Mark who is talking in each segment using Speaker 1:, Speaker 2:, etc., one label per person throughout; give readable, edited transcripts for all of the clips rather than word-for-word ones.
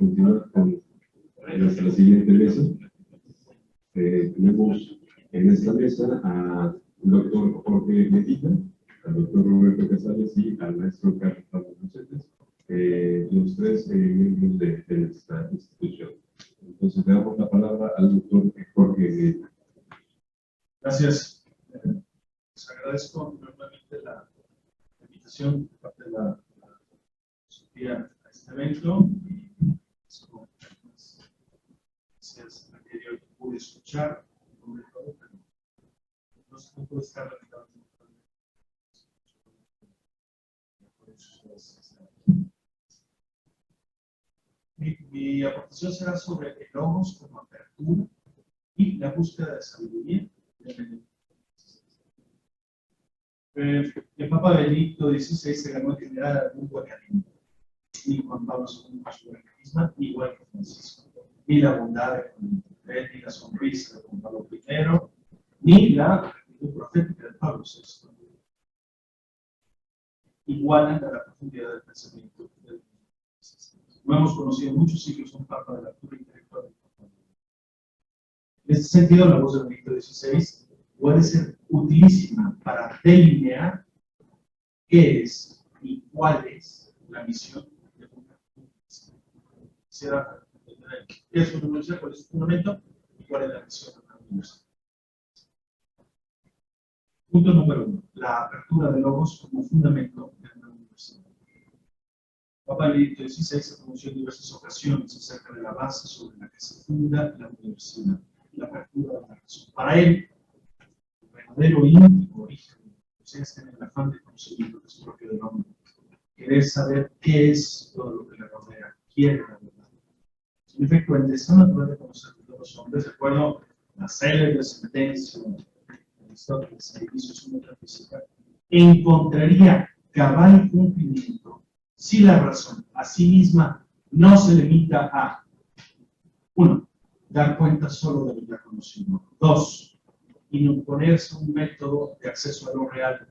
Speaker 1: continuar con nuestra siguiente mesa. Tenemos en esta mesa al doctor Jorge Medina, al doctor Roberto Casales y al maestro Carlos Rosales, los tres miembros de esta institución. Entonces, le damos la palabra al doctor Jorge Medina.
Speaker 2: Gracias. Les agradezco nuevamente la invitación por parte de la filosofía a este evento. Gracias a que yo pude escuchar, sobre todo, pero no puedo estar realizando. Mi aportación será sobre el logos como apertura y la búsqueda de sabiduría. El Papa Benedicto XVI se ganó en general algún buen ánimo. Ni Juan Pablo II con su gran carisma, igual que Francisco. Ni la bondad de Juan XXIII, ni la sonrisa de Juan Pablo I, ni la actitud profética de Pablo VI. Igualan a la profundidad del pensamiento del no hemos conocido muchos siglos un Papa de la altura intelectual del Papa. En este sentido, la voz de Benedicto XVI puede ser utilísima para delinear qué es y cuál es la misión de una universidad. Quisiera entender qué es una universidad, cuál es su fundamento y cuál es la misión de una universidad. Punto número 1. La apertura de logos como fundamento de una universidad. Papa Benedicto XVI se pronunció en diversas ocasiones acerca de la base sobre la que se funda la universidad, la apertura de la razón. Para él, el verdadero íntimo origen de la universidad está en el afán de conocimiento que es propio del hombre. Querer saber qué es todo lo que le rodea, quiere la verdad. En efecto, el deseo natural de conocer de todos los hombres, de acuerdo a la célebre sentencia de Aristóteles al inicio de su metafísica, encontraría cabal cumplimiento si la razón a sí misma no se limita a 1. Dar cuenta solo de lo ya conocido. 2. Imponerse un método de acceso a lo real.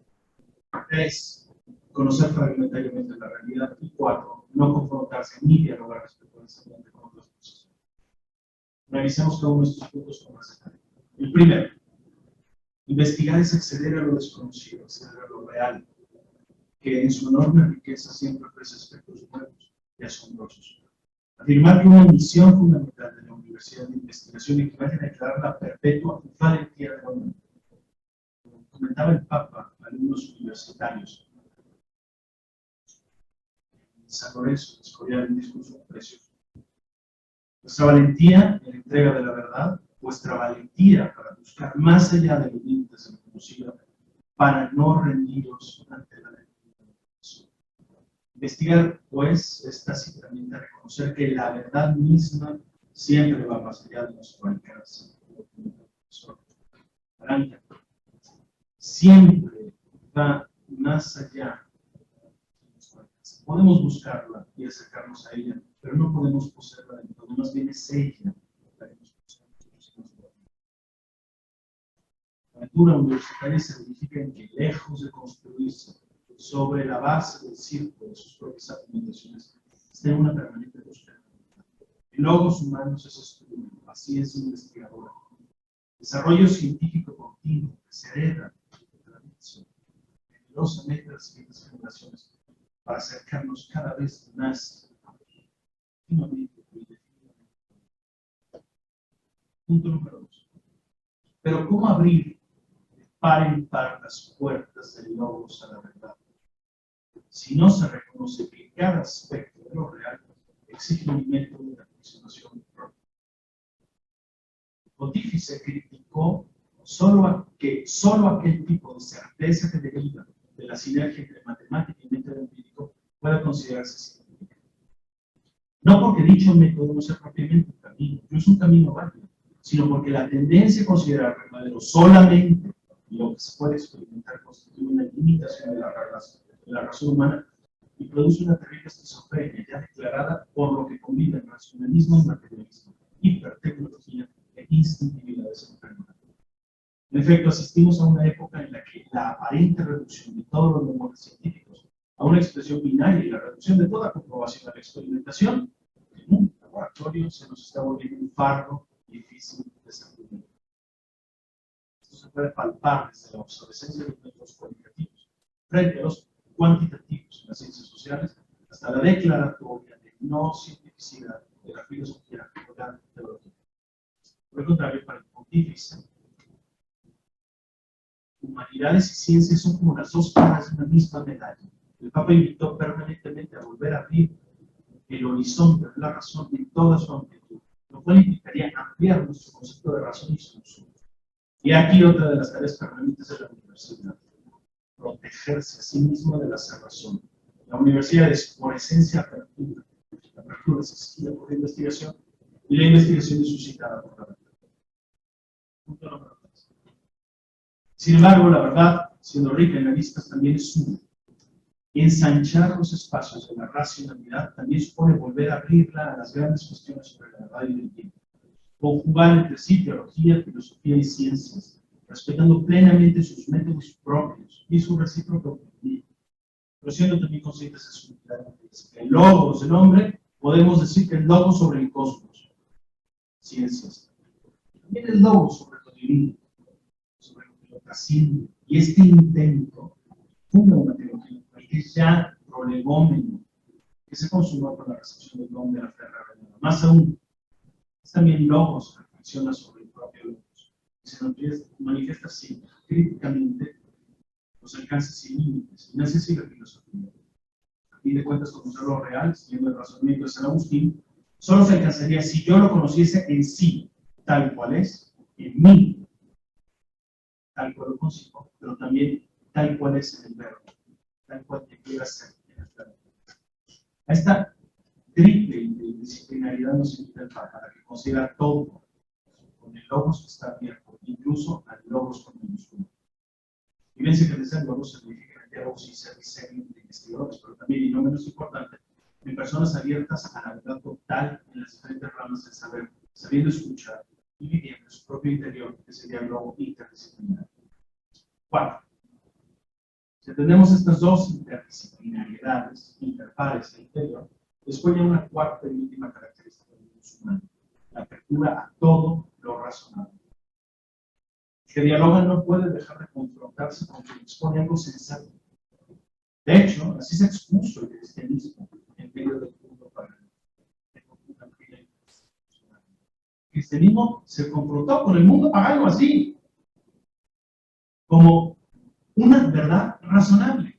Speaker 2: 3. Conocer fragmentariamente la realidad. Y 4. No confrontarse ni dialogar respetuosamente con otras cosas. Revisemos cada uno de estos puntos con más detalle. El primero. Investigar es acceder a lo desconocido, acceder a lo real, que en su enorme riqueza siempre ofrece aspectos nuevos y asombrosos. Afirmar que una misión fundamental de la Universidad de Investigación equivale a declarar la perpetua valentía del hombre. Como comentaba el Papa a alumnos universitarios, en San Lorenzo, de Escorial, un discurso precioso. Vuestra valentía en la entrega de la verdad, vuestra valentía para buscar más allá de los límites de lo conocido, para no rendiros ante la ley. Investigar, pues, es tácitamente reconocer que la verdad misma siempre va más allá de nuestro alcance. Siempre va más allá de nuestro alcance. Podemos buscarla y acercarnos a ella, pero no podemos poseerla de todo. Más bien es ella la que nos posee. La aventura universitaria se verifica en que, lejos de construirse sobre la base del círculo de sus propias argumentaciones, está en una permanente búsqueda. El logos humanos es estudio, así es investigadora. Desarrollo científico continuo que se hereda de tradición, generosamente a las siguientes generaciones, para acercarnos cada vez más continuamente y definitivamente. Punto número 2. Pero ¿cómo abrir de par en par las puertas del logos a la verdad? Si no se reconoce que cada aspecto de lo real exige un método de aproximación propia. El pontífice criticó solo aquel tipo de certeza que deriva de la sinergia entre matemática y método empírico pueda considerarse científica. No porque dicho método no sea propiamente un camino, no es un camino válido, sino porque la tendencia a considerar verdadero solamente lo que se puede experimentar constituye una limitación de la razón humana y produce una terrible esquizofrenia ya declarada por lo que conviven racionalismo y materialismo, hipertecnología e instintividad desenfrenada. En efecto, asistimos a una época en la que la aparente reducción de todos los memorias científicos a una expresión binaria y la reducción de toda comprobación a la experimentación, que nunca laboratorio se nos está volviendo un fardo difícil de sacudir. Esto se puede palpar desde la obsolescencia de los métodos cualitativos frente a los cuantitativos en las ciencias sociales, hasta la declaratoria de no cientificidad de la filosofía o la teología. Por el contrario, para el pontífice, humanidades y ciencias son como las dos caras de una misma medalla. El Papa invitó permanentemente a volver a abrir el horizonte de la razón en toda su amplitud, lo cual implicaría ampliar nuestro concepto de razón y solución. Y aquí otra de las tareas permanentes de la universidad: protegerse a sí mismo de la cerrazón. La universidad es por esencia apertura. La apertura es exigida por la investigación y la investigación es suscitada por la verdad. Punto número 3. Sin embargo, la verdad, siendo rica en aristas, también es una. Ensanchar los espacios de la racionalidad también supone volver a abrirla a las grandes cuestiones sobre la verdad y el tiempo. Conjugar entre sí teología, filosofía y ciencias, respetando plenamente sus métodos propios y su recíproco cumplimiento, pero siendo también conscientes de su unidad. El logos del hombre, podemos decir que el logos sobre el cosmos, ciencias. También el logos sobre lo divino, sobre lo que lo trasciende. Y este intento funda una teología que es ya prolegómeno, que se consumó con la recepción del don de la fe revelada. Más aún, es también logos, reflexiona sobre el propio logos, y se nos manifiesta así, críticamente, los alcances y límites, y no es así la filosofía. A fin de cuentas, conocer lo real, siguiendo el razonamiento de San Agustín, solo se alcanzaría si yo lo conociese en sí, tal cual es, en mí, tal cual lo consigo, pero también tal cual es en el verbo, tal cual te quiera ser en el verbo. A esta triple disciplinaridad nos invita el Papa para que considera todo, con el logos que está abierto, incluso al logos con minúscula. Y vence que desde el logos significa el diálogo sincero y serio de investigadores, pero también, y no menos importante, en personas abiertas a la verdad total en las diferentes ramas del saber, sabiendo escuchar y viviendo en su propio interior ese diálogo interdisciplinario. 4. Si atendemos estas dos interdisciplinariedades, interpares e interior, después hay una cuarta y última característica del musulmán: la apertura a todo lo razonable. El que dialoga no puede dejar de confrontarse con quien expone algo sensato. De hecho, así se expuso el cristianismo en medio del mundo pagano. El cristianismo se confrontó con el mundo pagano así, como una verdad razonable.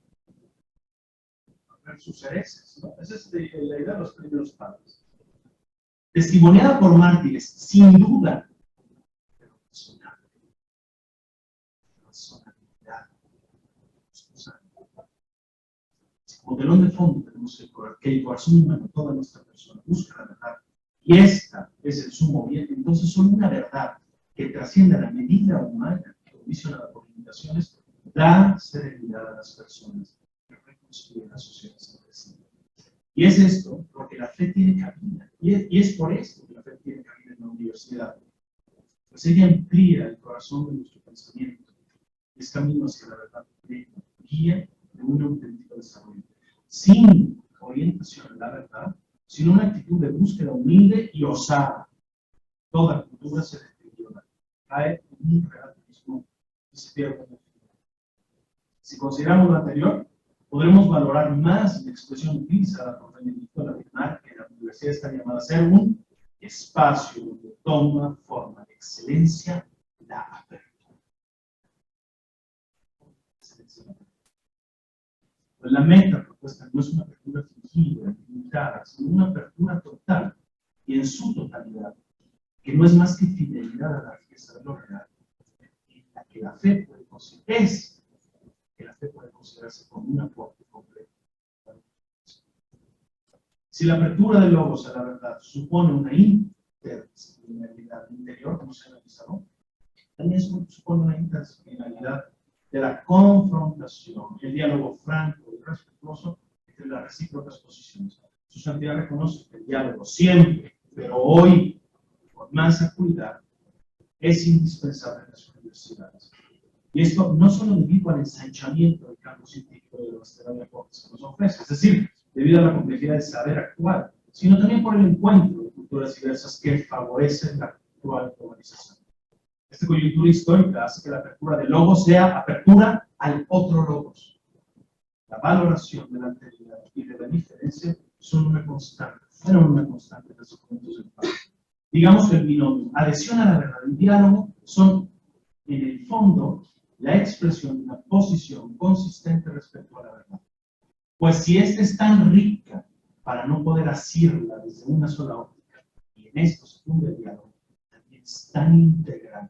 Speaker 2: Sus herejes, ¿no? Esa es la idea de los primeros padres. Testimoniada por mártires, sin duda, pero razonable. Razonabilidad. Como telón de fondo tenemos que el corazón humano, toda nuestra persona, busca la verdad. Y esta es el sumo bien. Entonces, solo una verdad que trasciende a la medida humana, condicionada por limitaciones, da serenidad a las personas, que reconstruye la sociedad entre sí. Y es esto porque la fe tiene cabida. Y es por esto que la fe tiene cabida en la universidad. Pues ella amplía el corazón de nuestro pensamiento. Es camino hacia la verdad plena, guía de un auténtico desarrollo. Sin orientación a la verdad, sino una actitud de búsqueda humilde y osada. Toda cultura se deteriora, cae en un relativismo y se pierde en el final. Si consideramos lo anterior, podremos valorar más la expresión utilizada por Benedicto al afirmar que la universidad está llamada a ser un espacio donde toma forma de excelencia la apertura. Pues la meta propuesta no es una apertura fingida, limitada, sino una apertura total y en su totalidad, que no es más que fidelidad a la riqueza de lo real, en la que la fe puede considerarse, como un aporte completo. Si la apertura de logos a la verdad supone una interdisciplinaridad interior, como se ha analizado, también supone una interdisciplinaridad de la confrontación, el diálogo franco y respetuoso entre las recíprocas posiciones. Su santidad reconoce que el diálogo siempre, pero hoy, con más acuidad, es indispensable en las universidades. Y esto no solo debido al ensanchamiento del campo científico de los terapias que nos ofrece, es decir, debido a la complejidad del saber actual, sino también por el encuentro de culturas diversas que favorecen la actual globalización. Esta coyuntura histórica hace que la apertura del logos sea apertura al otro logos. La valoración de la alteridad y de la diferencia son una constante, fueron una constante en los documentos del Papa. Digamos que el binomio adhesión a la verdad y diálogo son, en el fondo, la expresión de una posición consistente respecto a la verdad. Pues si ésta es tan rica para no poder asirla desde una sola óptica, y en esto se funde el diálogo, también es tan integral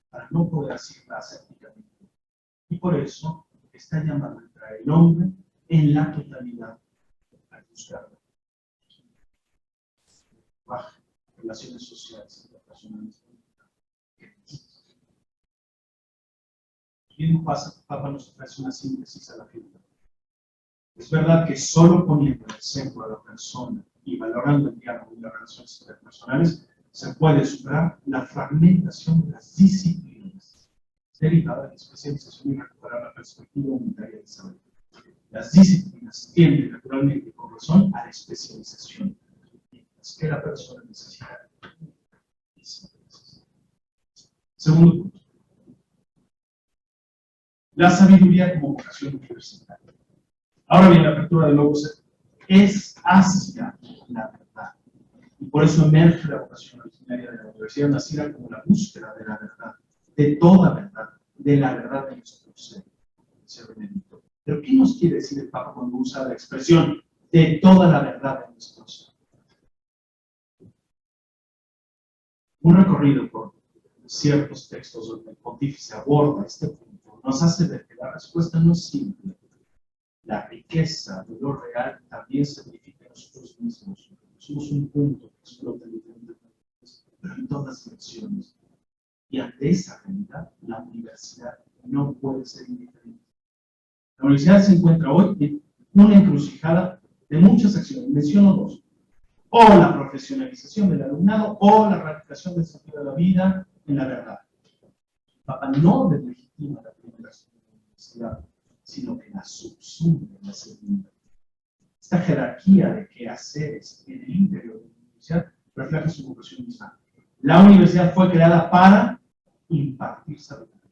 Speaker 2: para no poder asirla asépticamente. Y por eso está llamado a entrar el hombre en la totalidad al buscarlo. Baja, relaciones sociales, internacionales. Y el Papa nos ofrece una síntesis a la figura. Es verdad que solo poniendo en el centro a la persona y valorando el diálogo y las relaciones interpersonales se puede superar la fragmentación de las disciplinas derivada de la especialización y recuperar la perspectiva unitaria del saber. Las disciplinas tienden naturalmente con razón a la especialización, mientras que la persona necesita disciplinas. Segundo punto. La sabiduría como vocación universitaria. Ahora bien, la apertura del logos es hacia la verdad. Y por eso emerge la vocación originaria de la Universidad nacida como la búsqueda de la verdad, de toda verdad, de la verdad de nuestro ser, dice Benedicto. Pero ¿qué nos quiere decir el Papa cuando usa la expresión de toda la verdad de nuestro ser? Un recorrido por ciertos textos donde el pontífice aborda este punto nos hace ver que la respuesta no es simple. La riqueza de lo real también se verifica en nosotros mismos. Somos un punto que explota diferentes maneras, pero en todas direcciones. Y ante esa realidad, la universidad no puede ser indiferente. La universidad se encuentra hoy en una encrucijada de muchas acciones. Menciono dos. O la profesionalización del alumnado o la radicación del sentido de la vida en la verdad. El Papa no deslegitima la primera universidad, sino que la subsume en la segunda. Esta jerarquía de quehaceres en el interior de la universidad refleja su vocación misma. La universidad fue creada para impartir sabiduría.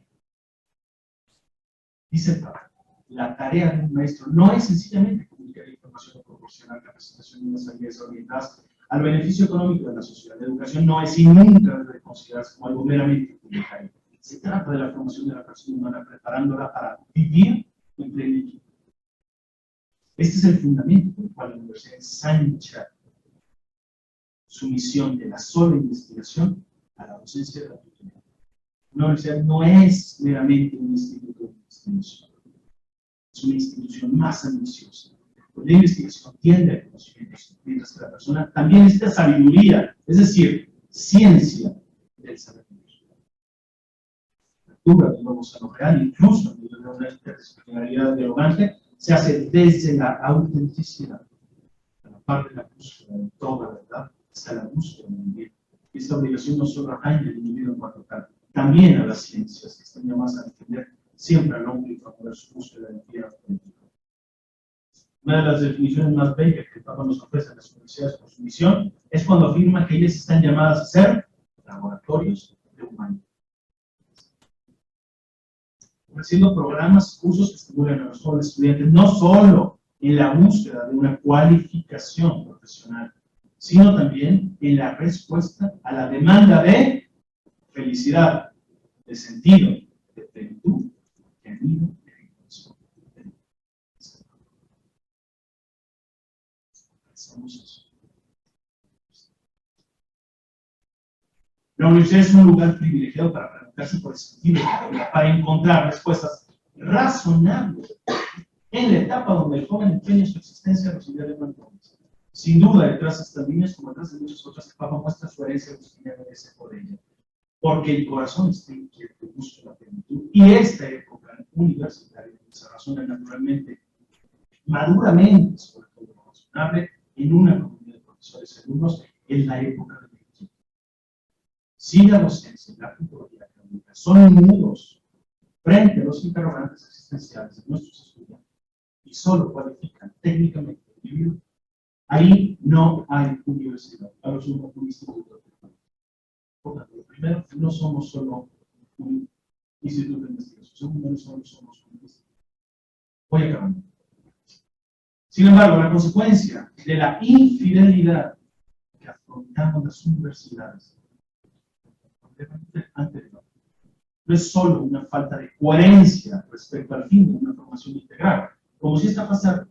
Speaker 2: Dice el Papa, la tarea de un maestro no es sencillamente comunicar información o proporcionar capacitación y unas habilidades orientadas al beneficio económico de la sociedad. La educación no es y nunca debe considerarse como algo meramente comunitario. Se trata de la formación de la persona humana, preparándola para vivir en plenitud. Este es el fundamento por el cual la universidad ensancha su misión de la sola investigación a la docencia de la tutela. Una universidad no es meramente un instituto de investigación, es una institución más ambiciosa. La investigación tiende al conocimiento, mientras que la persona también necesita sabiduría, es decir, ciencia del saber. La apertura del nuevo sano real, incluso en medio de una interdisciplinaridad dialogante, se hace desde la autenticidad. A la par de la búsqueda de toda verdad, está la búsqueda del bien. Y esta obligación no solo atañe al individuo en cuanto tal, también a las ciencias que están llamadas a defender siempre al hombre y promover su búsqueda del bien auténtico. Una de las definiciones más bellas que el Papa nos ofrece en las universidades por su misión es cuando afirma que ellas están llamadas a ser laboratorios de humanidad. Ofreciendo programas, cursos que estimulan a los jóvenes estudiantes no solo en la búsqueda de una cualificación profesional, sino también en la respuesta a la demanda de felicidad, de sentido, de plenitud, de ánimo, de intención. La universidad es un lugar privilegiado para preguntarse por el sentido de la vida, para encontrar respuestas razonables en la etapa donde el joven empeña su existencia a los niveles mancomunes. Sin duda, detrás de estas líneas, como detrás de muchas otras, el Papa muestra su herencia agustiniana de ese por ella. Porque el corazón está inquieto, busca la plenitud. Y esta época universitaria se razona naturalmente, maduramente, sobre todo lo razonable, en una comunidad de profesores y alumnos, en la época de la inquietud. Si la docencia y la cultura académica son mudos frente a los interrogantes existenciales de nuestros estudiantes y solo cualifican técnicamente el individuo, Ahí no hay universidad, ahora somos un instituto. Por tanto, lo primero, no somos solo un instituto de investigación. Segundo, no solo somos un instituto. Voy acabando. Sin embargo, la consecuencia de la infidelidad que afrontamos las universidades anterior no es solo una falta de coherencia respecto al fin de una formación integral, como si esta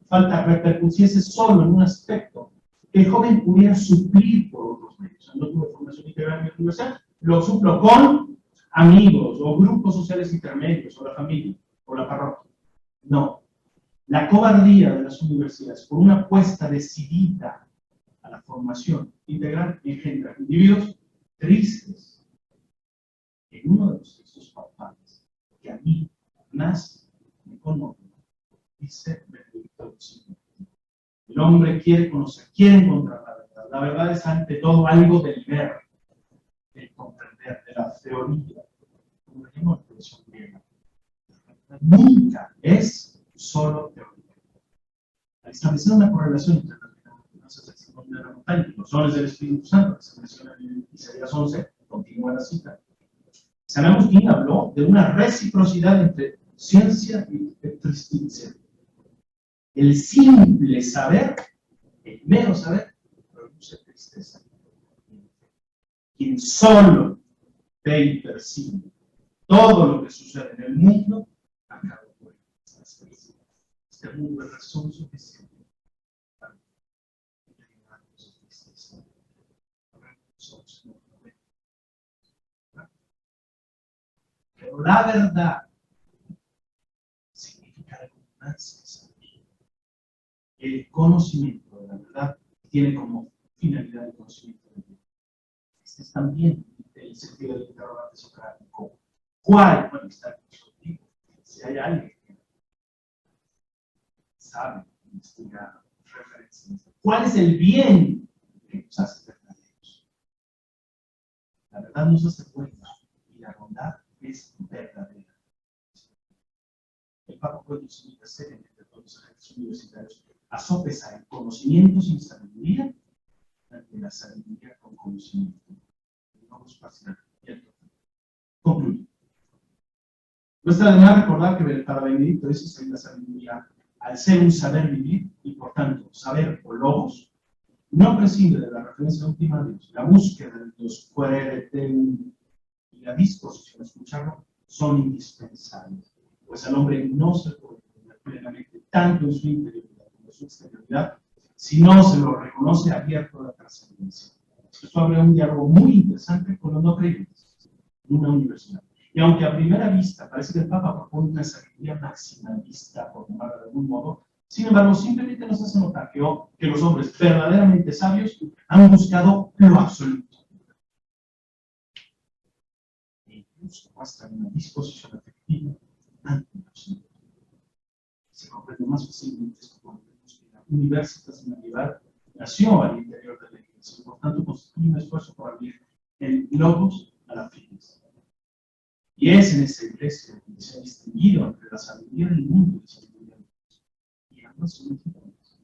Speaker 2: falta repercutiese solo en un aspecto que el joven pudiera suplir por otros medios. O sea, no tuve formación integral en la universidad, lo suplo con amigos o grupos sociales intermedios, o la familia, o la parroquia. No. La cobardía de las universidades por una apuesta decidida a la formación integral engendra individuos tristes. En uno de los textos papales que a mí más me conmovió, dice Benedicto XVI: el hombre quiere conocer, quiere encontrar la verdad. La verdad es ante todo algo del ver, del comprender, de la teoría, como le llamo la tradición griega. Nunca es solo teoría. Al establecer una correlación entre las finanzas del sermón de la montaña y los dones del Espíritu Santo, que se menciona en Isaías 11, continúa la cita. San Agustín habló de una reciprocidad entre ciencia y tristicia. El simple saber, el mero saber, produce tristeza. Quien solo ve y percibe todo lo que sucede en el mundo, acaba por este mundo es razón suficiente para eliminarnos de tristeza. Pero la verdad significa algo más que saber. El conocimiento de la verdad tiene como finalidad el conocimiento de Dios. Este es también el sentido del interrogante socrático. ¿Cuál? Bueno, está contigo. Si hay alguien que sabe, investiga referencias. ¿Cuál es el bien que nos hace verdaderos? La verdad nos hace buenos y la bondad es verdadera. El Papa puede nos invita seriamente a todos los agentes universitarios a sopesar el conocimiento sin sabiduría ante la sabiduría con conocimiento. Vamos parcial. Concluyo. No está de más recordar que para Benedicto XVI la sabiduría, al ser un saber vivir y por tanto saber o logos, no prescinde de la referencia última a Dios. La búsqueda de Dios, y la disposición a escucharlo son indispensables, pues al hombre no se puede entender plenamente tanto en su interioridad como en su exterioridad si no se lo reconoce abierto a la trascendencia. Esto abre un diálogo muy interesante con los no creyentes en una universidad. Y aunque a primera vista parece que el Papa propone una sabiduría maximalista, por llamarlo de algún modo, sin embargo, simplemente nos hace notar que los hombres verdaderamente sabios han buscado lo absoluto. E incluso muestran una disposición afectiva ante lo absoluto. Se comprende más fácilmente esto cuando vemos que la Universitas Medieval nació al interior de la Iglesia y por tanto constituye un esfuerzo por abrir el logos a la fides. Y es en esa iglesia donde se ha distinguido entre la sabiduría del mundo y la sabiduría de Dios. Y ambas son diferentes.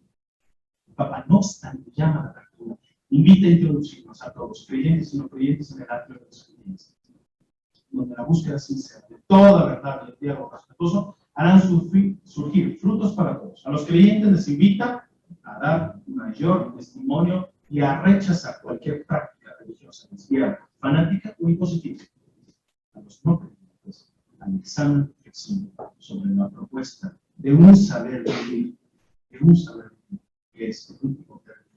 Speaker 2: El Papa, no obstante, llama a la apertura, invita a introducirnos a todos, creyentes y no creyentes, en el atrio de los creyentes, donde la búsqueda sincera de toda verdad y el diálogo respetuoso harán surgir frutos para todos. A los creyentes les invita a dar mayor testimonio y a rechazar cualquier práctica religiosa, desviada, fanática o impositiva. A los no creyentes al examen reflexivo sobre la propuesta de un saber vivir, que es el último término.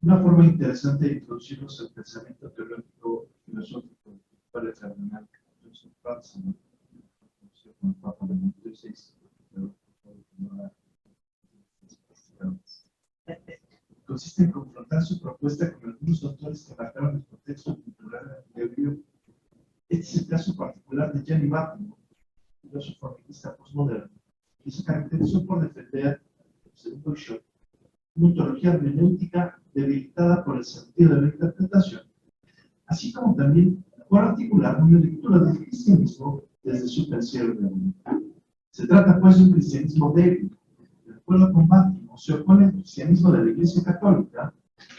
Speaker 2: Una forma interesante de introducirnos al pensamiento teológico filosófico para el cardenal Joseph Ratzinger, con el Papa Benedicto XVI, consiste en confrontar su propuesta con algunos autores que marcaron el contexto cultural hebreo Este es el caso particular de Gianni Vattimo, filósofo feminista postmoderno, que se caracterizó por defender, según Bouchot, una ontología hermenéutica debilitada por el sentido de la interpretación, así como también por articular una lectura del cristianismo desde su pensiero de mundo. Se trata pues de un cristianismo débil. De acuerdo con Vattimo, se opone al cristianismo de la Iglesia Católica,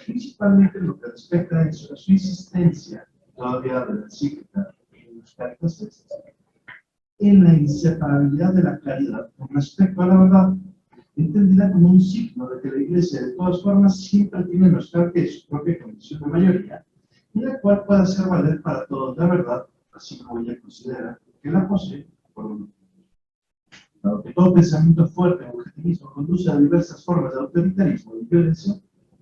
Speaker 2: principalmente en lo que respecta a su insistencia, todavía de la encíclica en los Caritas Est, en la inseparabilidad de la caridad con respecto a la verdad, entendida como un signo de que la Iglesia de todas formas siempre tiene nostalgia de su propia condición de mayoría, en la cual puede hacer valer para todos la verdad, así como ella considera que la posee por uno. Dado que todo pensamiento fuerte en objetivismo conduce a diversas formas de autoritarismo y violencia,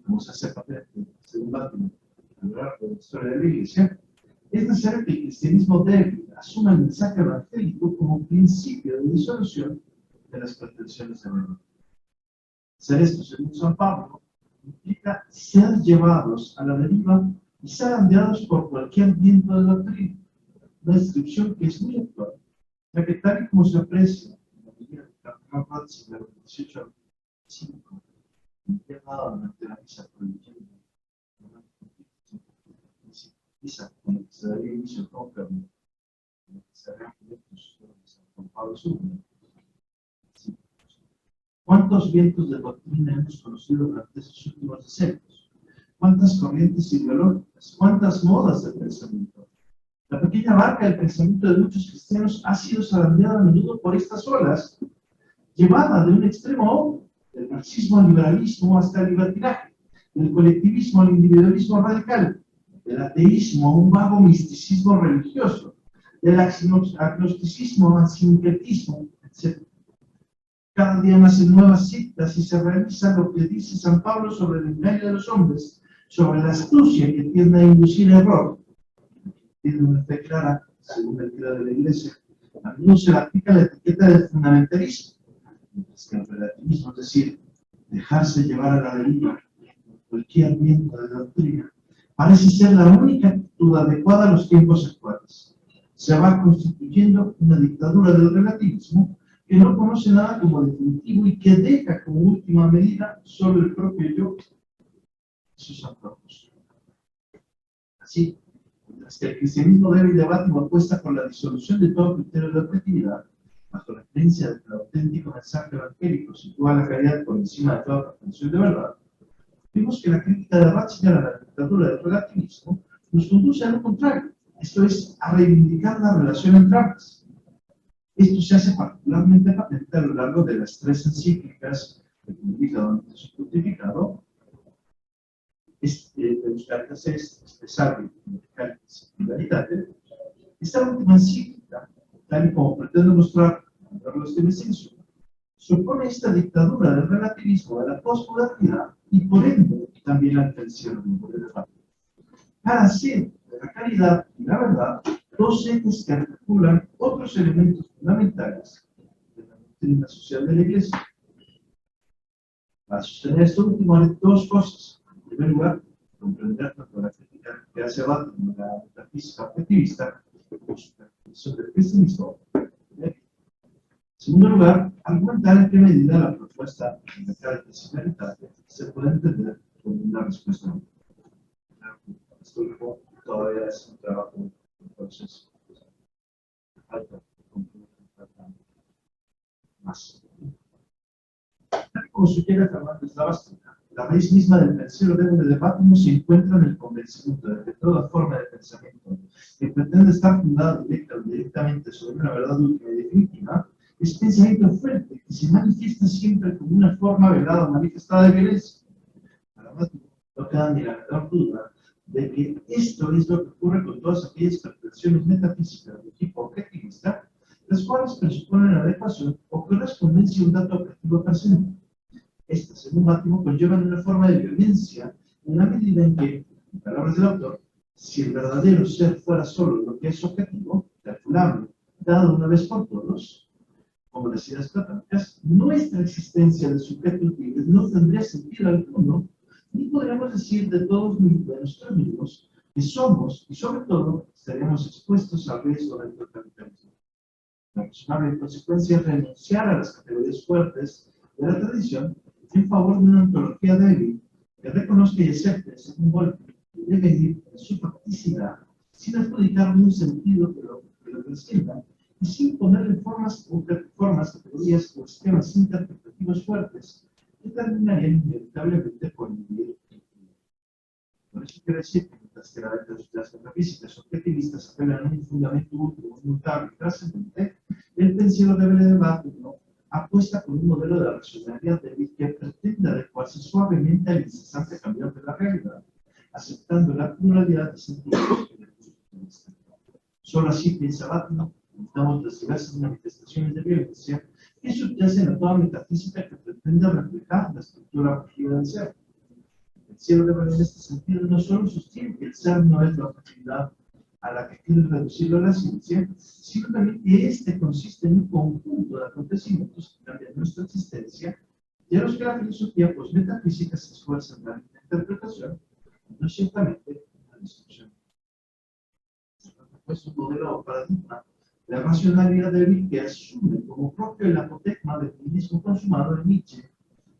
Speaker 2: como se hace patente, según Vattimo, a lo largo de la historia de la Iglesia, es necesario que el cristianismo débil asuma el mensaje evangélico como principio de disolución de las pretensiones de verdad. Ser esto, según San Pablo, implica ser llevados a la deriva y ser andeados por cualquier viento de doctrina, una descripción que es muy actual, ya que tal y como se aprecia en la medida del Cardenal Ratzinger 18:5, enviado durante la misa por el Guillermo, misa con la que se daría inicio al confirmo, con la que se daría directos de San Juan Pablo II. ¿Cuántos vientos de doctrina hemos conocido durante estos últimos decenios? ¿Cuántas corrientes ideológicas? ¿Cuántas modas de pensamiento? La pequeña barca del pensamiento de muchos cristianos ha sido zarandeada a menudo por estas olas, llevada de un extremo a otro, del marxismo al liberalismo hasta el libertinaje, del colectivismo al individualismo radical, del ateísmo a un vago misticismo religioso, del agnosticismo al sincretismo, etc. Cada día nacen nuevas citas y se realiza lo que dice San Pablo sobre el engaño de los hombres, sobre la astucia que tiende a inducir error. Tiene una fe clara, según la teoría de la Iglesia. A menudo se le aplica la etiqueta del fundamentalismo, mientras que el relativismo, es decir, dejarse llevar a la deriva cualquier viento de doctrina, parece ser la única actitud adecuada a los tiempos actuales. Se va constituyendo una dictadura del relativismo que no conoce nada como definitivo y que deja como última medida solo el propio yo y sus antojos. Así, mientras que el cristianismo débil de Vattimo apuesta por la disolución de todo criterio de objetividad, bajo la creencia de que el auténtico mensaje evangélico sitúa la caridad por encima de toda pretensión de verdad, vimos que la crítica de Ratzinger a la dictadura del relativismo nos conduce a lo contrario, esto es, a reivindicar la relación entre ambas. Esto se hace particularmente patente a lo largo de las 3 encíclicas que publica durante su pontificado, de los Caritas Est, Salve, Caritas y Veritate. Esta última encíclica, tal y como pretende mostrar a lo largo de este mensaje, supone esta dictadura del relativismo de la posmodernidad y por ende también la intención de debate. Para ser de la caridad y la verdad, dos ejes que articulan otros elementos fundamentales de la doctrina social de la Iglesia. Para sostener esto último haré 2 cosas. En primer lugar, comprender tanto la crítica que hace Vattimo la metafísica objetivista como su definición del cristianismo. En segundo lugar, argumentar en qué medida la propuesta de la Caritas y Veritate se puede entender como una respuesta a esto todavía es un trabajo en proceso. Falta más. Como sugiere Fernández Labastida, la raíz misma del pensiero de Vattimo se encuentra en el convencimiento de que toda forma de pensamiento que pretende estar fundada directa o indirectamente sobre una verdad última y definitiva es pensamiento fuerte que se manifiesta siempre como una forma velada o manifestada de violencia. Para Vattimo no queda ni la menor duda de que esto es lo que ocurre con todas aquellas pretensiones metafísicas de tipo objetivista, las cuales presuponen adecuación o correspondencia a un dato objetivo presente. Estas, según Vattimo, conllevan una forma de violencia en la medida en que, en palabras del autor, si el verdadero ser fuera solo lo que es objetivo, calculable, dado una vez por todos, como las ideas platónicas, nuestra existencia de sujetos libres no tendría sentido alguno, ni podríamos decir de todos nosotros mismos que somos y sobre todo estaremos expuestos al riesgo del totalitarismo. La razonable en consecuencia es renunciar a las categorías fuertes de la tradición en favor de una ontología débil que reconozca y acepte según Wolpe y debe ir en su practicidad sin adjudicarle un sentido que lo presenta y sin ponerle formas, categorías o esquemas interpretativos fuertes que terminarían inevitablemente por inhibir el fin. Por eso quiere decir que mientras que las metafísicas objetivistas apelan a un fundamento último, inmutable y trascendente, el pensiero de Bellevue apuesta por un modelo de racionalidad débil que pretende adecuarse suavemente al incesante cambio de la realidad, aceptando la pluralidad de sentidos que le gusta. Solo así piensa Batman, evitamos las diversas manifestaciones de violencia que subyacen a toda metafísica que pretende reflejar la estructura objetiva del ser. El cielo de Bellevue en este sentido no solo sostiene que el ser no es la objetividad a la que quiere reducirlo a la ciencia, sino también que éste consiste en un conjunto de acontecimientos que cambian nuestra existencia y a los que la filosofía metafísica se esfuerza en la interpretación, no ciertamente en la destrucción. Es un modelo o paradigma de racionalidad débil que asume como propio el apotegma del nihilismo consumado en Nietzsche,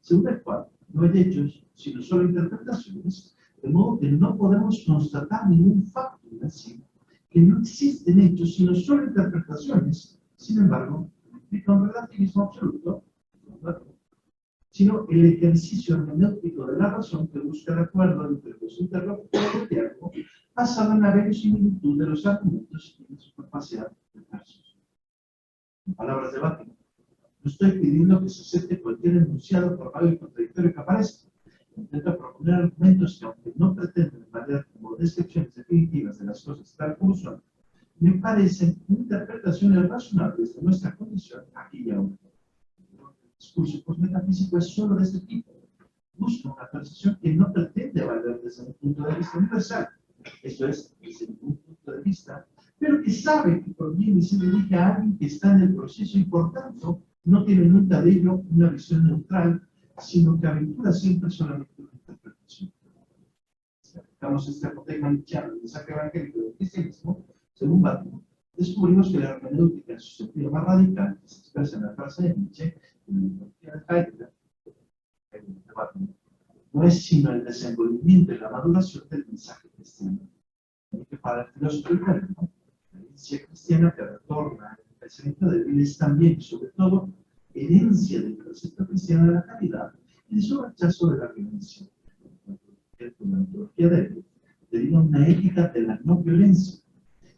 Speaker 2: según el cual no hay hechos, sino solo interpretaciones, de modo que no podemos constatar ningún facto en sí, que no existen hechos, sino solo interpretaciones. Sin embargo, no implica un relativismo absoluto, sino el ejercicio hermenéutico de la razón que busca el acuerdo entre los interlocutores del diálogo, basado en la verosimilitud de los argumentos y en su capacidad de versos. En palabras de Batman, no estoy pidiendo que se acepte cualquier enunciado formal y contradictorio que aparezca. Intento proponer argumentos que, aunque no pretenden variar como descripciones definitivas de las cosas tal como son, me parecen interpretaciones razonables de nuestra condición aquí y ahora. El discurso postmetafísico es solo de este tipo. Busca una percepción que no pretende valer desde un punto de vista universal, esto es, desde un punto de vista, pero que sabe que proviene y se dirige a alguien que está en el proceso y por tanto no tiene nunca de ello una visión neutral, sino que aventura siempre solamente una interpretación. Si aplicamos este apotegma nietzscheano del mensaje evangélico del cristianismo, según Batman, descubrimos que la hermenéutica en su sentido más radical, que se expresa en la frase de Nietzsche, en la ideología de Heidegger, de Batman, no es sino el desenvolvimiento y la maduración del mensaje cristiano. Y que para el filósofo liberal, la herencia cristiana que retorna al pensamiento débil es también, sobre todo, herencia del concepto cristiano de la caridad y de su rechazo de la violencia. La ontología débil deriva una ética de la no violencia.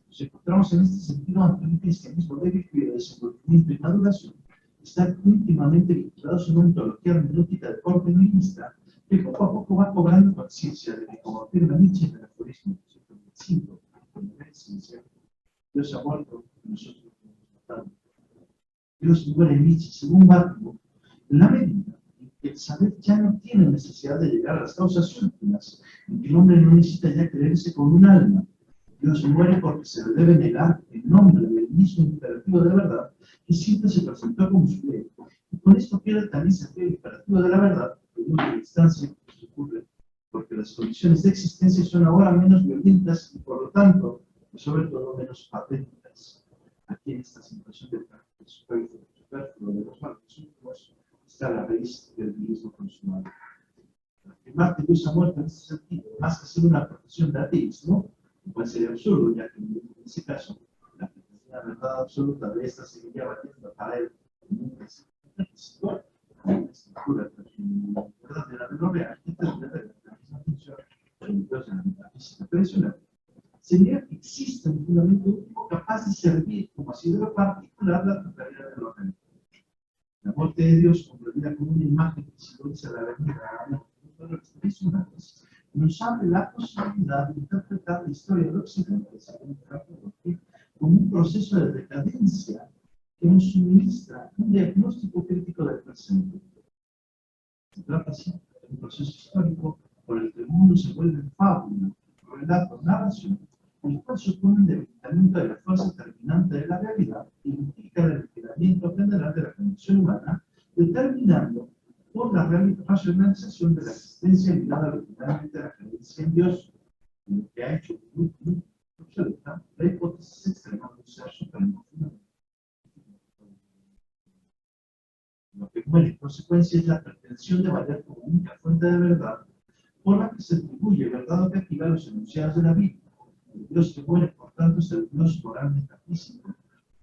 Speaker 2: Nos encontramos en este sentido ante un cristianismo débil cuyo desenvolvimiento y maduración están íntimamente vinculados a una ontología hermenéutica de corte nihilista que poco a poco va cobrando conciencia de que, como afirma Nietzsche en el aforismo 125, la ciencia, Dios ha muerto y nosotros lo hemos matado. Dios muere en Nietzsche, según Batman, en la medida en que el saber ya no tiene necesidad de llegar a las causas últimas, en que el hombre no necesita ya creerse con un alma. Dios muere porque se le debe negar en nombre del mismo imperativo de verdad que siempre se presentó como su ley. Y con esto pierde también sentido el imperativo de la verdad, que en última instancia ocurre porque las condiciones de existencia son ahora menos violentas y por lo tanto, sobre todo, menos patéticas. Aquí en esta situación de superfluo de los marcos últimos está la raíz del nihilismo consumado. Afirmar que Dios ha muerto en este sentido, más que ser una profesión de ateísmo, lo cual sería absurdo, ya que en ese caso la verdad absoluta de esta seguiría valiendo para él como un principio metafísico, la estructura verdadera de lo real que tendría la misma función que el Dios de la metafísica tradicional. Sería que existe un fundamento último capaz de servir como asidero particular la totalidad de lo real. La muerte de Dios, comprendida como una imagen que simboliza la venida a los valores tradicionales, nos abre la posibilidad de interpretar la historia del Occidente, según Kafka, como un proceso de decadencia que nos suministra un diagnóstico crítico del presente. Se trata así de un proceso histórico por el que el mundo se vuelve fábula, relato, narración, el cual supone un debilitamiento de la fuerza terminante de la realidad e implica el retiramiento general de la condición humana, determinando por la racionalización de la existencia ligada originalmente a la creencia en Dios. En que ha hecho muy obsoleta la hipótesis extrema de un ser supremo fundamental. Lo que muere en consecuencia es la pretensión de valer como única fuente de verdad por la que se atribuye verdad objetiva a los enunciados de la Biblia. El Dios que muere, por tanto, es el Dios moral metafísico,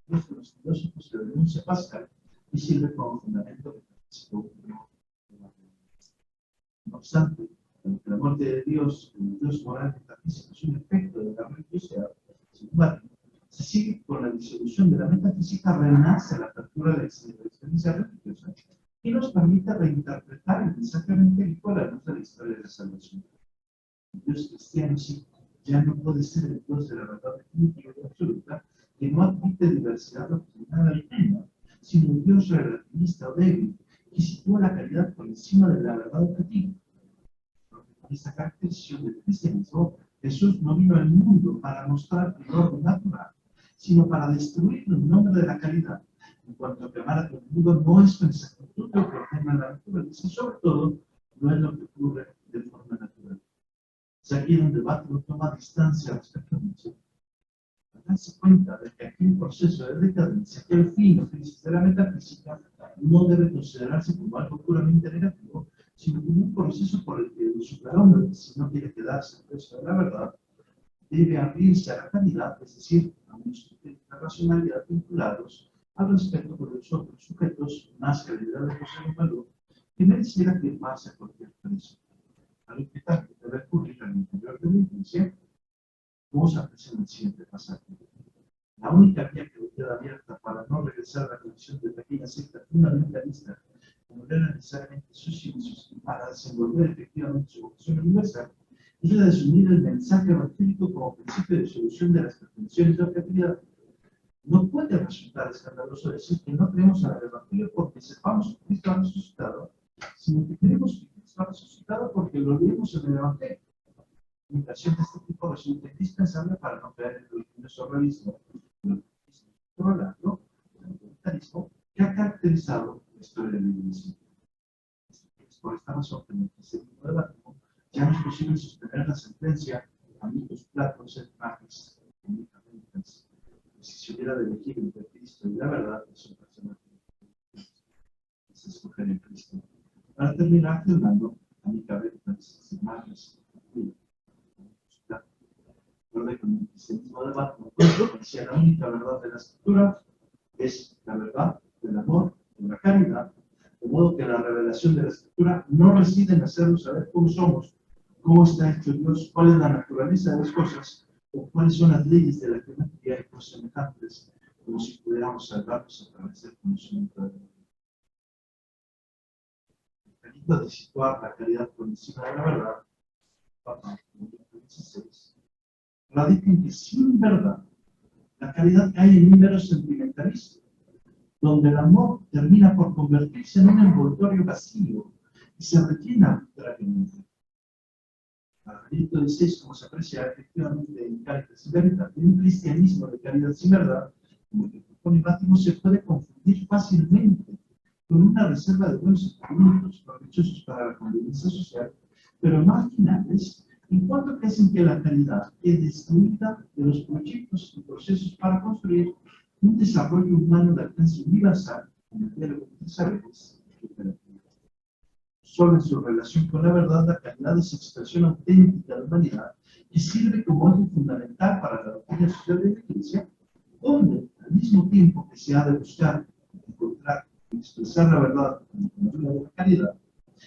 Speaker 2: Dios de los filósofos que denuncia Pascal y sirve como fundamento metafísico. No obstante, aunque la muerte de Dios, el Dios moral metafísico, es un efecto de la religiosidad, sin embargo, se sigue con la disolución de la metafísica, renace la apertura de la experiencia religiosa y nos permite reinterpretar el mensaje evangélico a la luz de la historia de la salvación. El Dios cristiano sí, ya no puede ser el Dios de la verdad definitiva y absoluta, que no admite diversidad doctrinal alguna, sino un Dios relativista o débil, que sitúa la caridad por encima de la verdad objetiva. Con esta caracterización del cristianismo, Jesús no vino al mundo para mostrar el orden natural, sino para destruirlo en nombre de la caridad, en cuanto a que amar a todo el mundo no es con exactitud lo que ordena la naturaleza, y sobre todo no es lo que ocurre de forma natural. Es aquí donde Butler toma distancia respecto a Nietzsche, para darse cuenta de que aquí un proceso de decadencia que al fin los crisis de la metafísica no debe considerarse como algo puramente negativo, sino como un proceso por el que el superhombre, si no quiere quedarse preso de la verdad, debe abrirse a la caridad, es decir, a unos criterios de racionalidad vinculados al respeto por los otros sujetos más calidad de poseen valor que mereciera firmarse a cualquier precio. Al que tal que debe ocurrir al interior de la iglesia, como se aprecia en el siguiente pasaje. La única vía que queda abierta para no regresar a la condición de pequeña secta fundamentalista, como era necesariamente sus inicios, y para desenvolver efectivamente su vocación universal, es la de asumir el mensaje evangélico como principio de solución de las pretensiones de objetividad. No puede resultar escandaloso decir que no creemos en el Evangelio porque sepamos que Cristo ha resucitado, sino que creemos que Cristo ha resucitado porque lo leemos en el Evangelio. La imitación de este tipo resulta indispensable para no caer en el religioso realismo, el autoritarismo que ha caracterizado la historia de la Iglesia. Es por esta razón que en el cristianismo de Bátimo ya no es posible sostener la sentencia amigos platos et magis, si se hubiera de elegir entre Cristo y la verdad, es un personaje que se escoger en Cristo. Para terminar, afirmando amicabentas, magis, recuerda que en el cristianismo de Bátimo, decía la única verdad de la escritura es la verdad del amor, de la caridad, de modo que la revelación de la escritura no reside en hacernos saber cómo somos, cómo está hecho Dios, cuál es la naturaleza de las cosas, o cuáles son las leyes de la geometría y cosas semejantes, como si pudiéramos salvarnos a través del conocimiento de Dios. El peligro de situar la caridad por encima de la verdad, Papa 16, radica en que sin verdad, la caridad cae en un mero sentimentalismo, donde el amor termina por convertirse en un envoltorio vacío y se retiene arbitrariamente. Para Benedicto XVI, como se aprecia efectivamente en Caritas y Veritas, en un cristianismo de caridad sin verdad, como el que propone Bátimo, se puede confundir fácilmente con una reserva de buenos sentimientos provechosos para la convivencia social, pero marginales, en cuanto que hacen que la caridad quede destruida de los proyectos y procesos para construir un desarrollo humano de alcance universal, como el diálogo entre saberes y operativos. Solo en su relación con la verdad, la caridad es expresión auténtica de humanidad y sirve como algo fundamental para la doctrina social de la Iglesia, donde, al mismo tiempo que se ha de buscar, encontrar y expresar la verdad con la caridad,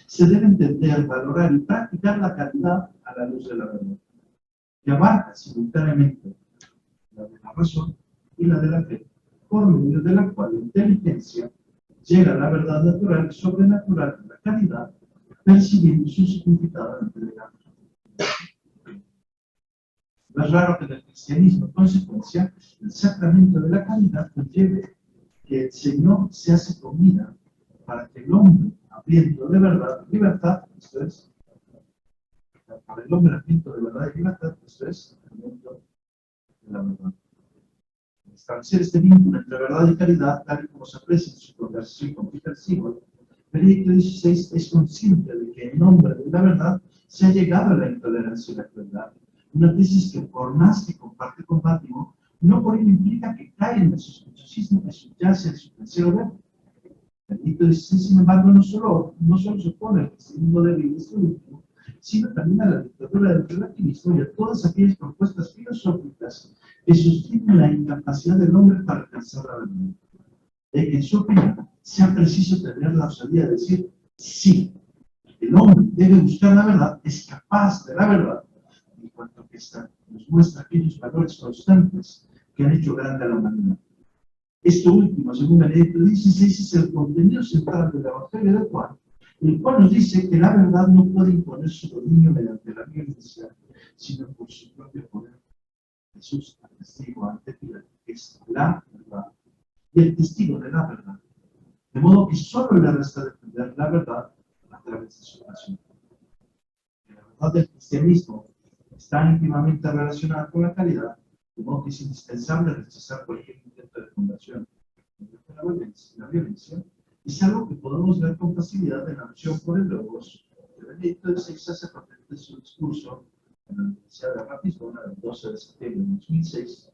Speaker 2: se debe entender, valorar y practicar la caridad a la luz de la verdad, que abarca simultáneamente la de la razón y la de la fe, por medio de la cual la inteligencia llega a la verdad natural y sobrenatural de la caridad, percibiendo su significado ante el legado. No es raro que en el cristianismo, en consecuencia, el sacramento de la caridad conlleve que el Señor se hace comida para que el hombre, hambriento de verdad y libertad, esto es, para el hombre hambriento de verdad y libertad, esto es, hambriento de la verdad. Establecer este vínculo entre verdad y caridad, tal y como se aprecia en su conversación con Peter Siegel, Benedicto XVI es consciente de que en nombre de la verdad se ha llegado a la intolerancia y la crueldad, Una tesis que por más que comparte con Fátima, no por ello implica que cae en el sospechosismo que subyace en su pensiero verbo. Benedicto XVI, sin embargo, no solo se opone al cristianismo débil de este último, sino también a la dictadura del relativismo y a todas aquellas propuestas filosóficas que sostienen la incapacidad del hombre para alcanzar la verdad. De que en su opinión sea preciso tener la osadía de decir sí, el hombre debe buscar la verdad, es capaz de la verdad, en cuanto que esta nos muestra aquellos valores constantes que han hecho grande a la humanidad. Esto último, según Benedicto XVI, es el contenido central del Evangelio de Juan, el cual nos dice que la verdad no puede imponer su dominio mediante la violencia, sino por su propio poder. Jesús testigo ante Pilato que es la verdad y el testigo de la verdad. De modo que solo le resta defender la verdad a través de su oración. La verdad del cristianismo está íntimamente relacionada con la caridad, de modo que es indispensable rechazar cualquier intento de fundación de la violencia, es algo que podemos ver con facilidad en la opción por el logos que Benedicto XVI hace patente en su discurso en la Universidad de Ratisbona del 12 de septiembre de 2006.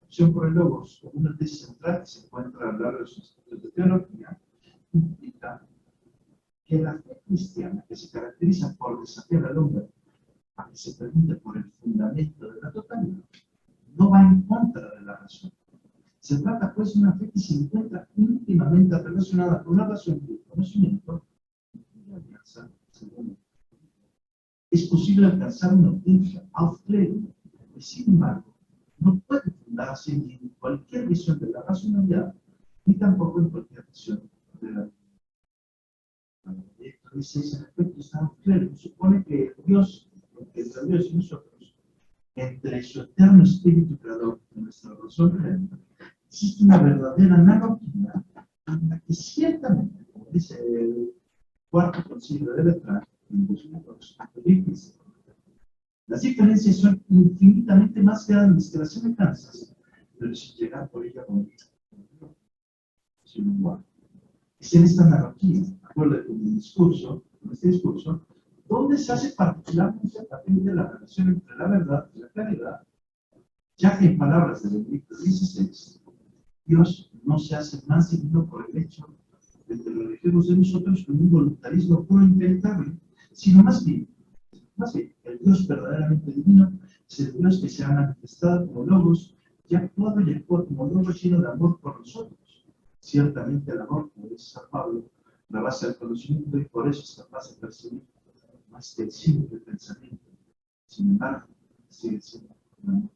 Speaker 2: La opción por el logos, como una tesis central que se encuentra a lo largo de sus estudios de teología, implica que la fe cristiana, que se caracteriza por desafiar al hombre a que se pregunte por el fundamento de la totalidad, no va en contra de la razón. Se trata pues de una fe que se encuentra íntimamente relacionada con la razón y el conocimiento y la alianza. Es posible alcanzar una auténtica Aufklärung, que sin embargo no puede fundarse en cualquier visión de la racionalidad ni tampoco en cualquier visión de la vida. En efecto, esta Aufklärung supone que Dios, entre Dios y nosotros, entre su eterno espíritu creador y nuestra razón real, existe una verdadera analogía en la que ciertamente, como dice el cuarto concilio de Letrán, en 2002, las diferencias son infinitamente más grandes que las semejanzas, pero sin llegar por ella a morir. Es en esta analogía, acuérdate con este discurso, donde se hace particularmente patente la relación entre la verdad y la caridad, ya que en palabras de Benedicto XVI, Dios no se hace más divino por el hecho de que lo elegimos de nosotros con un voluntarismo puro e impenetrable, sino más bien, el Dios verdaderamente divino es el Dios que se ha manifestado como logos y actuado y actúa como logos lleno de amor por nosotros. Ciertamente el amor, como dice San Pablo, rebasa el conocimiento y por eso es capaz de percibir más que el simple pensamiento. Sin embargo, sigue siendo un amor.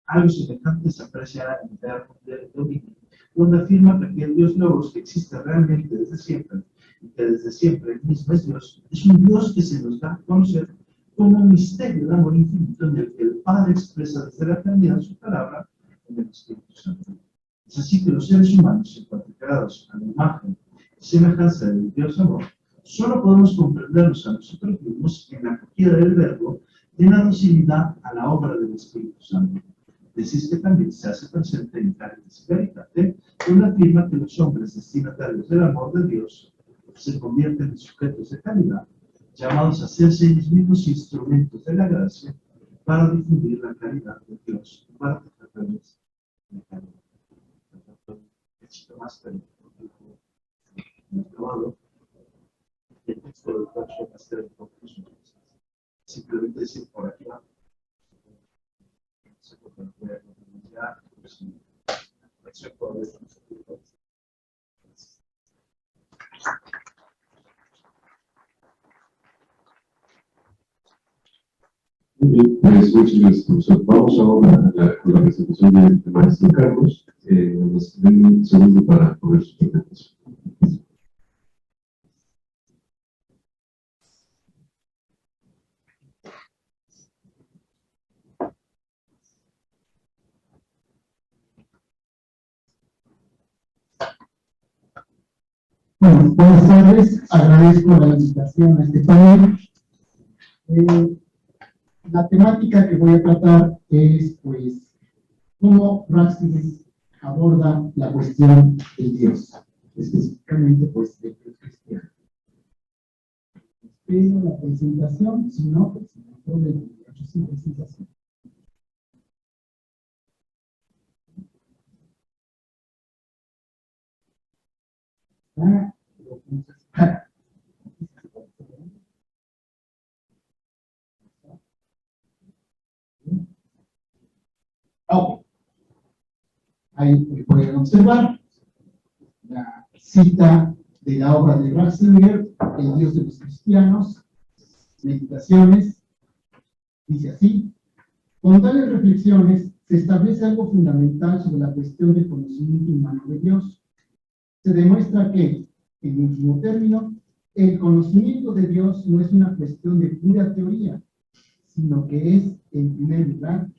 Speaker 2: Algo semejante se aprecia en el verbo de Domingo, donde afirma que aquel Dios Logos que existe realmente desde siempre, y que desde siempre el mismo es Dios, es un Dios que se nos da a conocer como un misterio de amor infinito en el que el Padre expresa desde la eternidad su palabra en el Espíritu Santo. Es así que los seres humanos, en cuanto creados a la imagen y semejanza del Dios amor, solo podemos comprendernos a nosotros mismos en la acogida del Verbo de la docilidad a la obra del Espíritu Santo. Decís que también se hace presente en Caritas y Veritate, donde afirma que los hombres destinatarios del amor de Dios se convierten en sujetos de caridad, llamados a hacerse ellos mismos instrumentos de la gracia para difundir la caridad de Dios, para tratarles de caridad. Necesito más caridad. El texto del cual yo pasé de conclusión. Simplemente decir por aquí va.
Speaker 1: Muy bien, pues muchas gracias, profesor. Vamos ahora a la presentación del maestro Carlos. Nos den un segundo para poner su presentación.
Speaker 3: Bueno, buenas tardes, agradezco la invitación a este panel. La temática que voy a tratar es, pues, cómo Ratzinger aborda la cuestión del Dios, específicamente, pues, del Dios cristiano. Espero la presentación, si no, pues, problema de la representación. Ok. Ahí pueden observar la cita de la obra de Ratzinger, El Dios de los Cristianos, Meditaciones, dice así: con tales reflexiones se establece algo fundamental sobre la cuestión del conocimiento humano de Dios. Se demuestra que, en último término, el conocimiento de Dios no es una cuestión de pura teoría, sino que es, en primer lugar,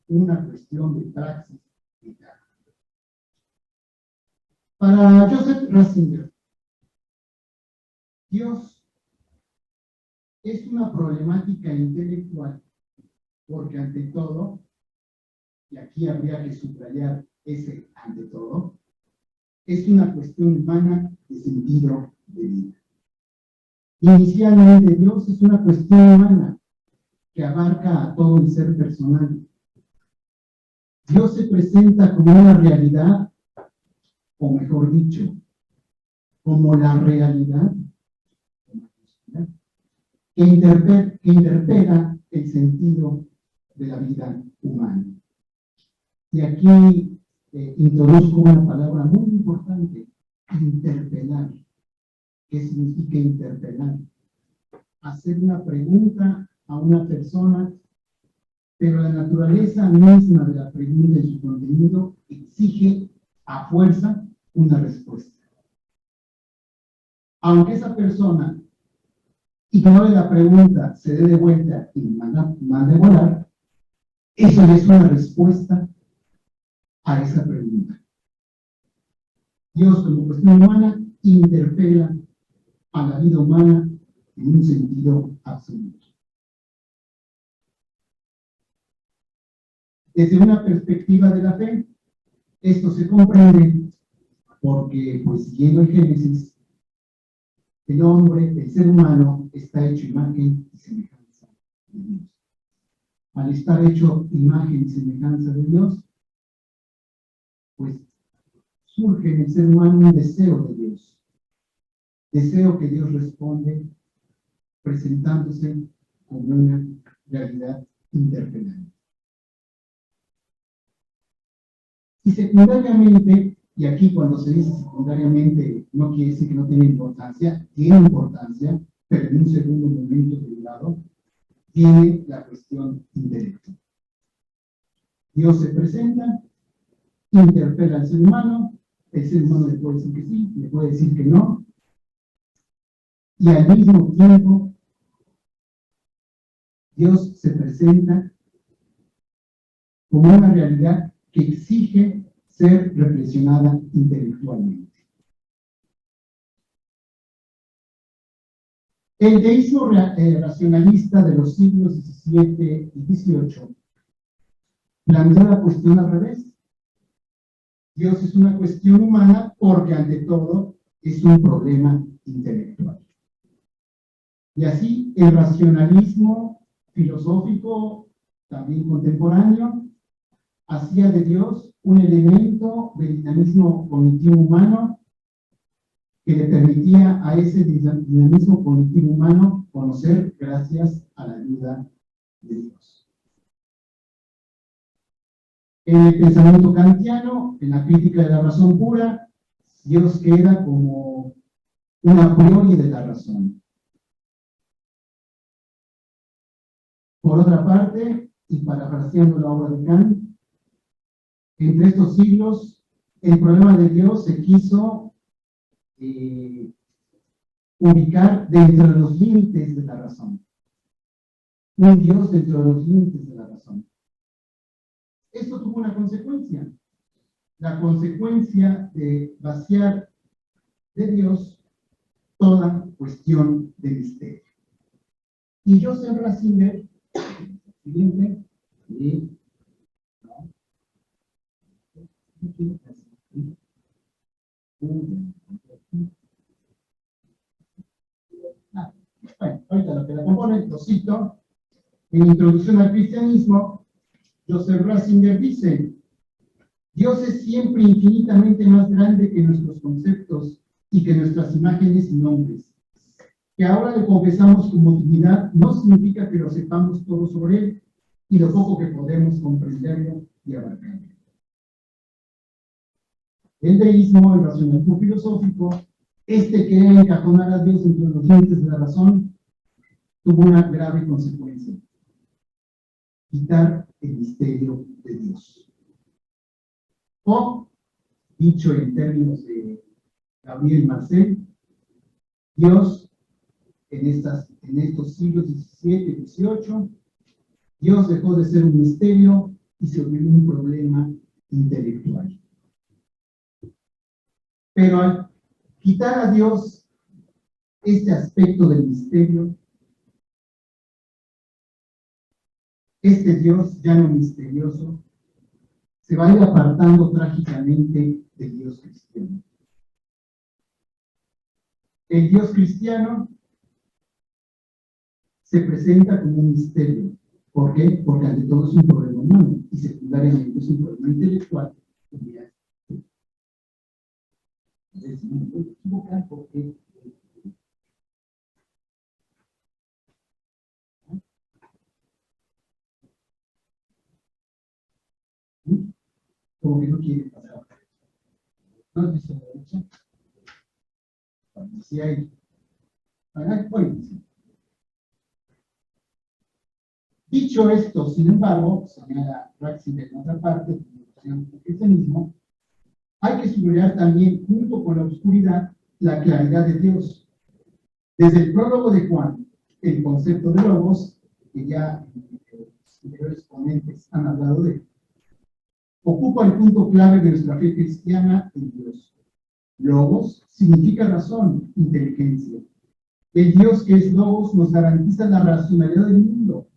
Speaker 3: una cuestión de praxis vital. Para Joseph Ratzinger, Dios es una problemática intelectual, porque ante todo, y aquí habría que subrayar ese ante todo, es una cuestión humana de sentido de vida. Inicialmente, Dios es una cuestión humana que abarca a todo el ser personal. Dios se presenta como una realidad, o mejor dicho, como la realidad que interpela el sentido de la vida humana. Y aquí introduzco una palabra muy importante: interpelar. ¿Qué significa interpelar? Hacer una pregunta a una persona, pero la naturaleza misma de la pregunta y su contenido exige a fuerza una respuesta. Aunque esa persona ignore la pregunta, se dé de vuelta y mande volar, eso es una respuesta a esa pregunta. Dios, como cuestión humana, interpela a la vida humana en un sentido absoluto. Desde una perspectiva de la fe, esto se comprende porque, pues siguiendo el Génesis, el hombre, el ser humano, está hecho imagen y semejanza de Dios. Al estar hecho imagen y semejanza de Dios, pues surge en el ser humano un deseo de Dios. Deseo que Dios responde presentándose como una realidad interpelante. Y secundariamente, y aquí cuando se dice secundariamente no quiere decir que no tiene importancia, pero en un segundo momento derivado, tiene la cuestión intelectual. Dios se presenta, interpela al ser humano, el ser humano le puede decir que sí, le puede decir que no, y al mismo tiempo Dios se presenta como una realidad que exige ser reflexionada intelectualmente. El deísmo racionalista de los siglos XVII y XVIII planteó la cuestión al revés. Dios es una cuestión humana porque ante todo es un problema intelectual. Y así el racionalismo filosófico, también contemporáneo, hacía de Dios un elemento del dinamismo cognitivo humano que le permitía a ese dinamismo cognitivo humano conocer gracias a la ayuda de Dios. En el pensamiento kantiano, en la crítica de la razón pura, Dios queda como un a priori de la razón. Por otra parte, y parafraseando la obra de Kant, entre estos siglos, el problema de Dios se quiso ubicar dentro de los límites de la razón. Un Dios dentro de los límites de la razón. Esto tuvo una consecuencia. La consecuencia de vaciar de Dios toda cuestión de misterio. Y Joseph Ratzinger, siguiente, bueno, ahorita lo que la compone, lo cito, En Introducción al Cristianismo, Joseph Ratzinger dice: Dios es siempre infinitamente más grande que nuestros conceptos y que nuestras imágenes y nombres. Que ahora le confesamos como divinidad no significa que lo sepamos todo sobre él y lo poco que podemos comprenderlo y abarcarlo. El deísmo, el racionalismo filosófico, querer encajonar a Dios entre los límites de la razón, tuvo una grave consecuencia: quitar el misterio de Dios. O, dicho en términos de Gabriel Marcel, Dios en estos siglos XVII y XVIII, Dios dejó de ser un misterio y se volvió un problema intelectual. Pero al quitar a Dios este aspecto del misterio, este Dios ya no misterioso se va a ir apartando trágicamente del Dios cristiano. El Dios cristiano se presenta como un misterio. ¿Por qué? Porque ante todo es un problema humano y secundariamente es un problema intelectual. Entonces, no me puedo equivocar porque como que no quiere pasar. ¿No es visto la derecha? Si hay. Dicho esto, sin embargo, señala Ratzinger en otra parte del cristianismo, hay que subrayar también, junto con la oscuridad, la claridad de Dios. Desde el prólogo de Juan, el concepto de logos, que ya los anteriores ponentes han hablado de él, ocupa el punto clave de nuestra fe cristiana en Dios. Logos significa razón, inteligencia. El Dios que es logos nos garantiza la racionalidad del mundo,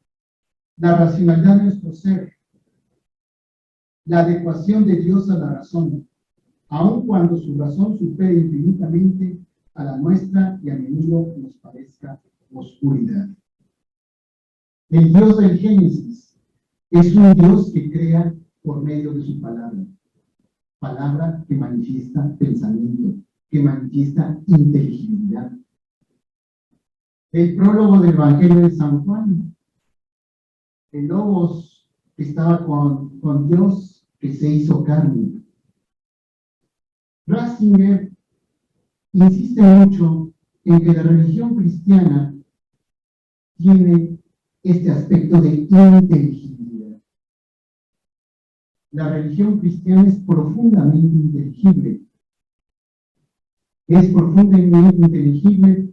Speaker 3: la racionalidad de nuestro ser, la adecuación de Dios a la razón, aun cuando su razón supere infinitamente a la nuestra y a menudo nos parezca oscuridad. El Dios del Génesis es un Dios que crea por medio de su palabra, palabra que manifiesta pensamiento, que manifiesta inteligibilidad. El prólogo del Evangelio de San Juan, el Logos que estaba con Dios, que se hizo carne. Ratzinger insiste mucho en que la religión cristiana tiene este aspecto de inteligibilidad. La religión cristiana es profundamente inteligible. Es profundamente inteligible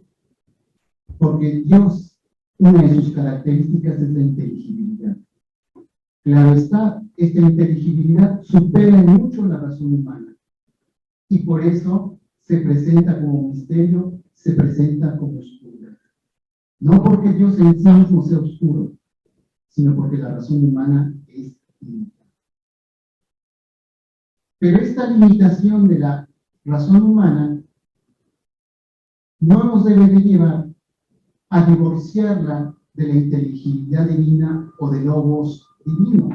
Speaker 3: porque Dios, una de sus características es la inteligibilidad. Claro está, esta inteligibilidad supera en mucho la razón humana y por eso se presenta como misterio, se presenta como oscuridad. No porque Dios en sí mismo sea oscuro, sino porque la razón humana es limitada. Pero esta limitación de la razón humana no nos debe de llevar a divorciarla de la inteligibilidad divina o de logos divino.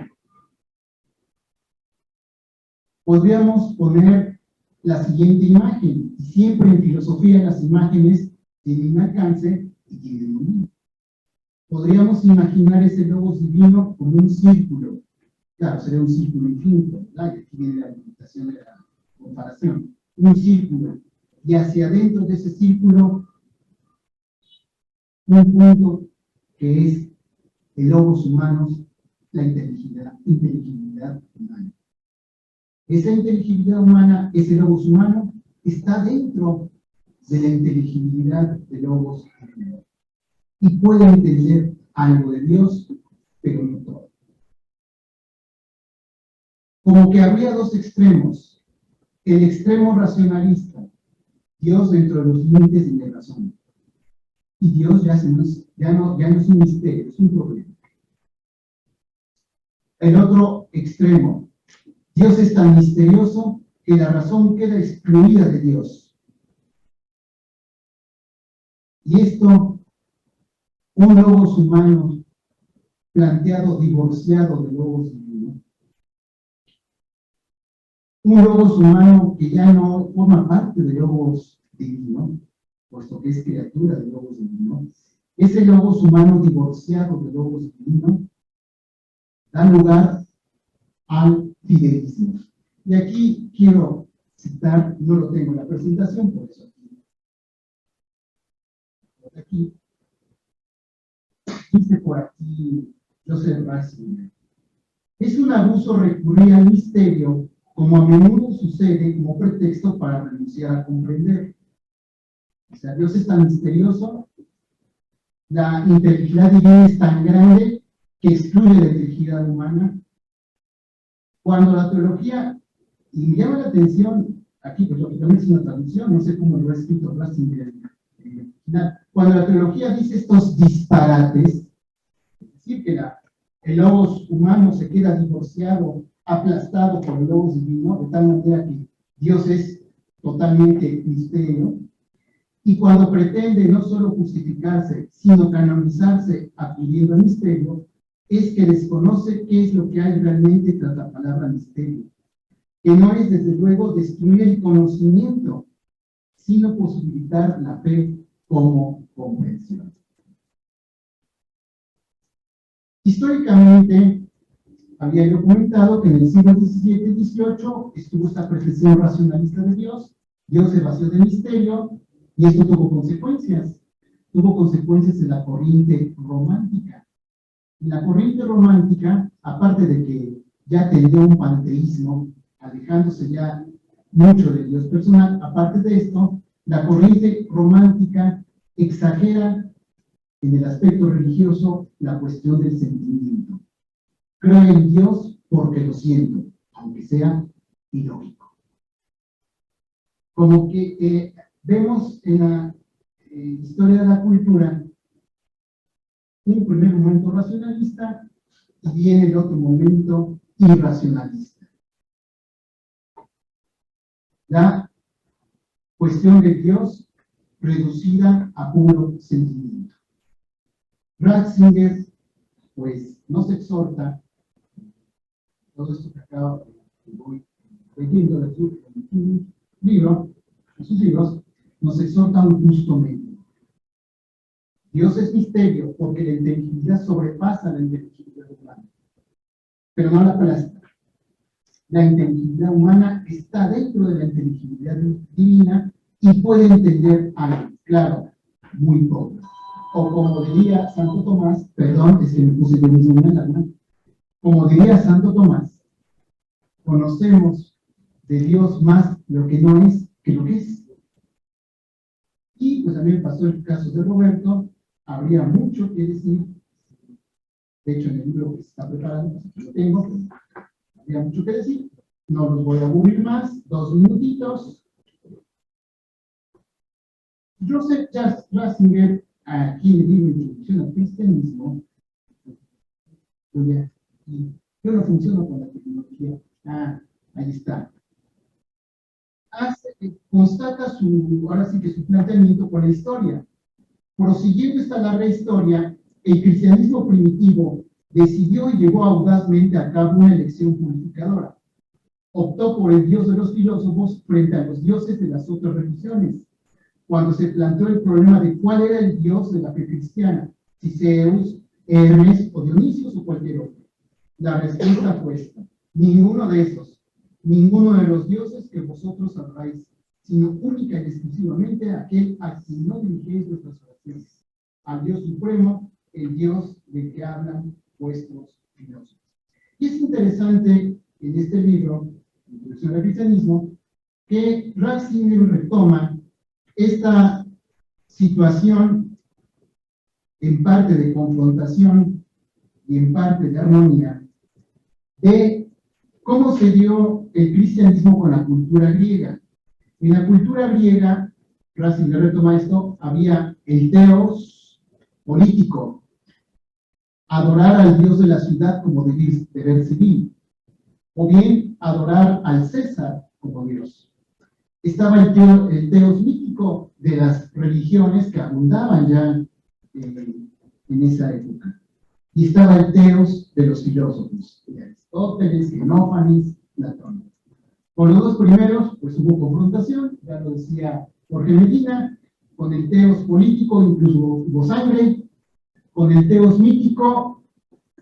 Speaker 3: Podríamos poner la siguiente imagen, y siempre en filosofía las imágenes tienen alcance y tienen dominio. Podríamos imaginar ese logos divino como un círculo. Claro, sería un círculo infinito, ¿verdad? Y aquí viene la limitación de la comparación. Un círculo. Y hacia adentro de ese círculo, un punto que es el logos humanos, la inteligibilidad humana. Esa inteligibilidad humana, ese logos humano, está dentro de la inteligibilidad del logos divino. Y puede entender algo de Dios, pero no todo. Como que habría dos extremos. El extremo racionalista, Dios dentro de los límites de la razón. Y Dios ya no es un misterio, es un problema. El otro extremo, Dios es tan misterioso que la razón queda excluida de Dios. Y esto, un logos humano planteado divorciado de logos divino. Un logos humano que ya no forma parte de logos divino, puesto que es criatura de logos divino. Ese logos humano divorciado de logos divino da lugar al fideísmo. Y aquí quiero citar, no lo tengo en la presentación, por eso aquí dice por aquí Joseph Ratzinger: es un abuso recurrir al misterio, como a menudo sucede, como pretexto para renunciar a comprender. O sea, Dios es tan misterioso, la inteligibilidad divina es tan grande que excluye la inteligibilidad humana. Cuando la teología, y me llama la atención, aquí pues lógicamente es una traducción, no sé cómo lo ha escrito Ratzinger en el original, cuando la teología dice estos disparates, es decir, que el logos humano se queda divorciado, aplastado por el logos divino, de tal manera que Dios es totalmente misterio, y cuando pretende no solo justificarse, sino canonizarse acudiendo al misterio, es que desconoce qué es lo que hay realmente tras la palabra misterio, que no es desde luego destruir el conocimiento, sino posibilitar la fe como comprensión. Históricamente, había documentado que en el siglo XVII y XVIII estuvo esta percepción racionalista de Dios, Dios se vació del misterio, y esto tuvo consecuencias. Tuvo consecuencias en la corriente romántica. En la corriente romántica, aparte de que ya tendió un panteísmo, alejándose ya mucho del Dios personal, aparte de esto, la corriente romántica exagera en el aspecto religioso la cuestión del sentimiento. Creo en Dios porque lo siento, aunque sea ilógico. Como que vemos en la historia de la cultura un primer momento racionalista y viene el otro momento irracionalista. La cuestión de Dios reducida a puro sentimiento. Ratzinger, pues, nos exhorta, todo esto que acabo de voy leyendo de su libro, en sus libros, nos exhorta a un justo medio. Dios es misterio porque la inteligibilidad sobrepasa la inteligibilidad humana, pero no la aplasta. La inteligibilidad humana está dentro de la inteligibilidad divina y puede entender algo, claro, muy poco. O como diría Santo Tomás, perdón, es que me puse yo mismo en el alma, como diría Santo Tomás, conocemos de Dios más lo que no es que lo que es. Y pues también pasó el caso de Roberto, habría mucho que decir, de hecho en el libro que se está preparando, aquí lo tengo, habría mucho que decir, no los voy a aburrir más, 2 minutitos. Joseph Ratzinger, aquí en el libro Introducción al Cristianismo, yo no funciono con la tecnología, ahí está. Constata ahora sí que su planteamiento con la historia. Prosiguiendo esta larga historia, el cristianismo primitivo decidió y llevó audazmente a cabo una elección purificadora. Optó por el Dios de los filósofos frente a los dioses de las otras religiones, cuando se planteó el problema de cuál era el Dios de la fe cristiana, si Zeus, Hermes o Dionisios o cualquier otro. La respuesta fue esta: ninguno de esos, ninguno de los dioses que vosotros adoráis, sino única y exclusivamente aquel a quien no dirigéis vuestras oraciones, al Dios supremo, el Dios del que hablan vuestros filósofos. Y es interesante en este libro, Introducción al Cristianismo, que Ratzinger retoma esta situación en parte de confrontación y en parte de armonía de cómo se dio el cristianismo con la cultura griega. En la cultura griega, Ratzinger retoma esto, había el teos político, adorar al dios de la ciudad como deber civil, o bien adorar al César como dios. Estaba el teos mítico de las religiones que abundaban ya en esa época. y estaba el teos de los filósofos, de Aristóteles, Xenófanes, Platón. Con los dos primeros, pues hubo confrontación, ya lo decía Jorge Medina, con el teos político incluso hubo sangre, con el teos mítico,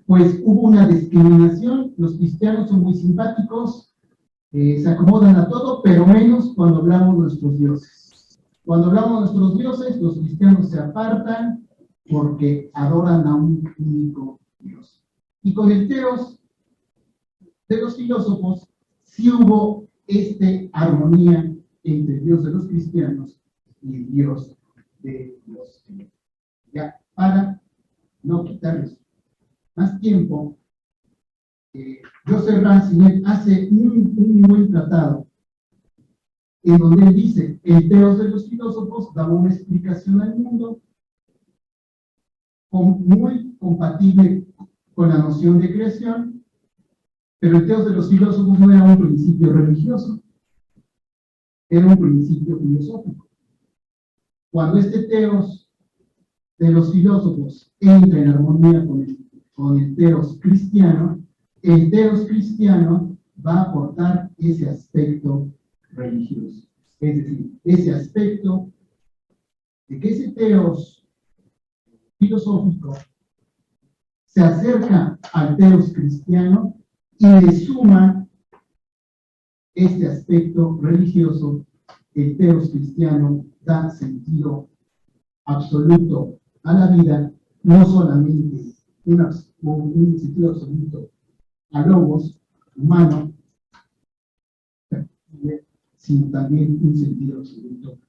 Speaker 3: pues hubo una discriminación, los cristianos son muy simpáticos, se acomodan a todo, pero menos cuando hablamos de nuestros dioses. Cuando hablamos de nuestros dioses, los cristianos se apartan porque adoran a un único Dios. Y con el teos de los filósofos, sí hubo armonía entre el Dios de los cristianos y el Dios de los cristianos. Ya, para no quitarles más tiempo, Joseph Ratzinger hace un buen tratado en donde él dice, el teos de los filósofos daba una explicación al mundo muy compatible con la noción de creación, pero el teos de los filósofos no era un principio religioso, era un principio filosófico. Cuando este teos de los filósofos entra en armonía con el teos cristiano va a aportar ese aspecto religioso. Es decir, ese aspecto de que ese teos filosófico se acerca al teos cristiano y le suma este aspecto religioso. El teos cristiano da sentido absoluto a la vida, no solamente un sentido absoluto a logos humano, sino también un sentido absoluto.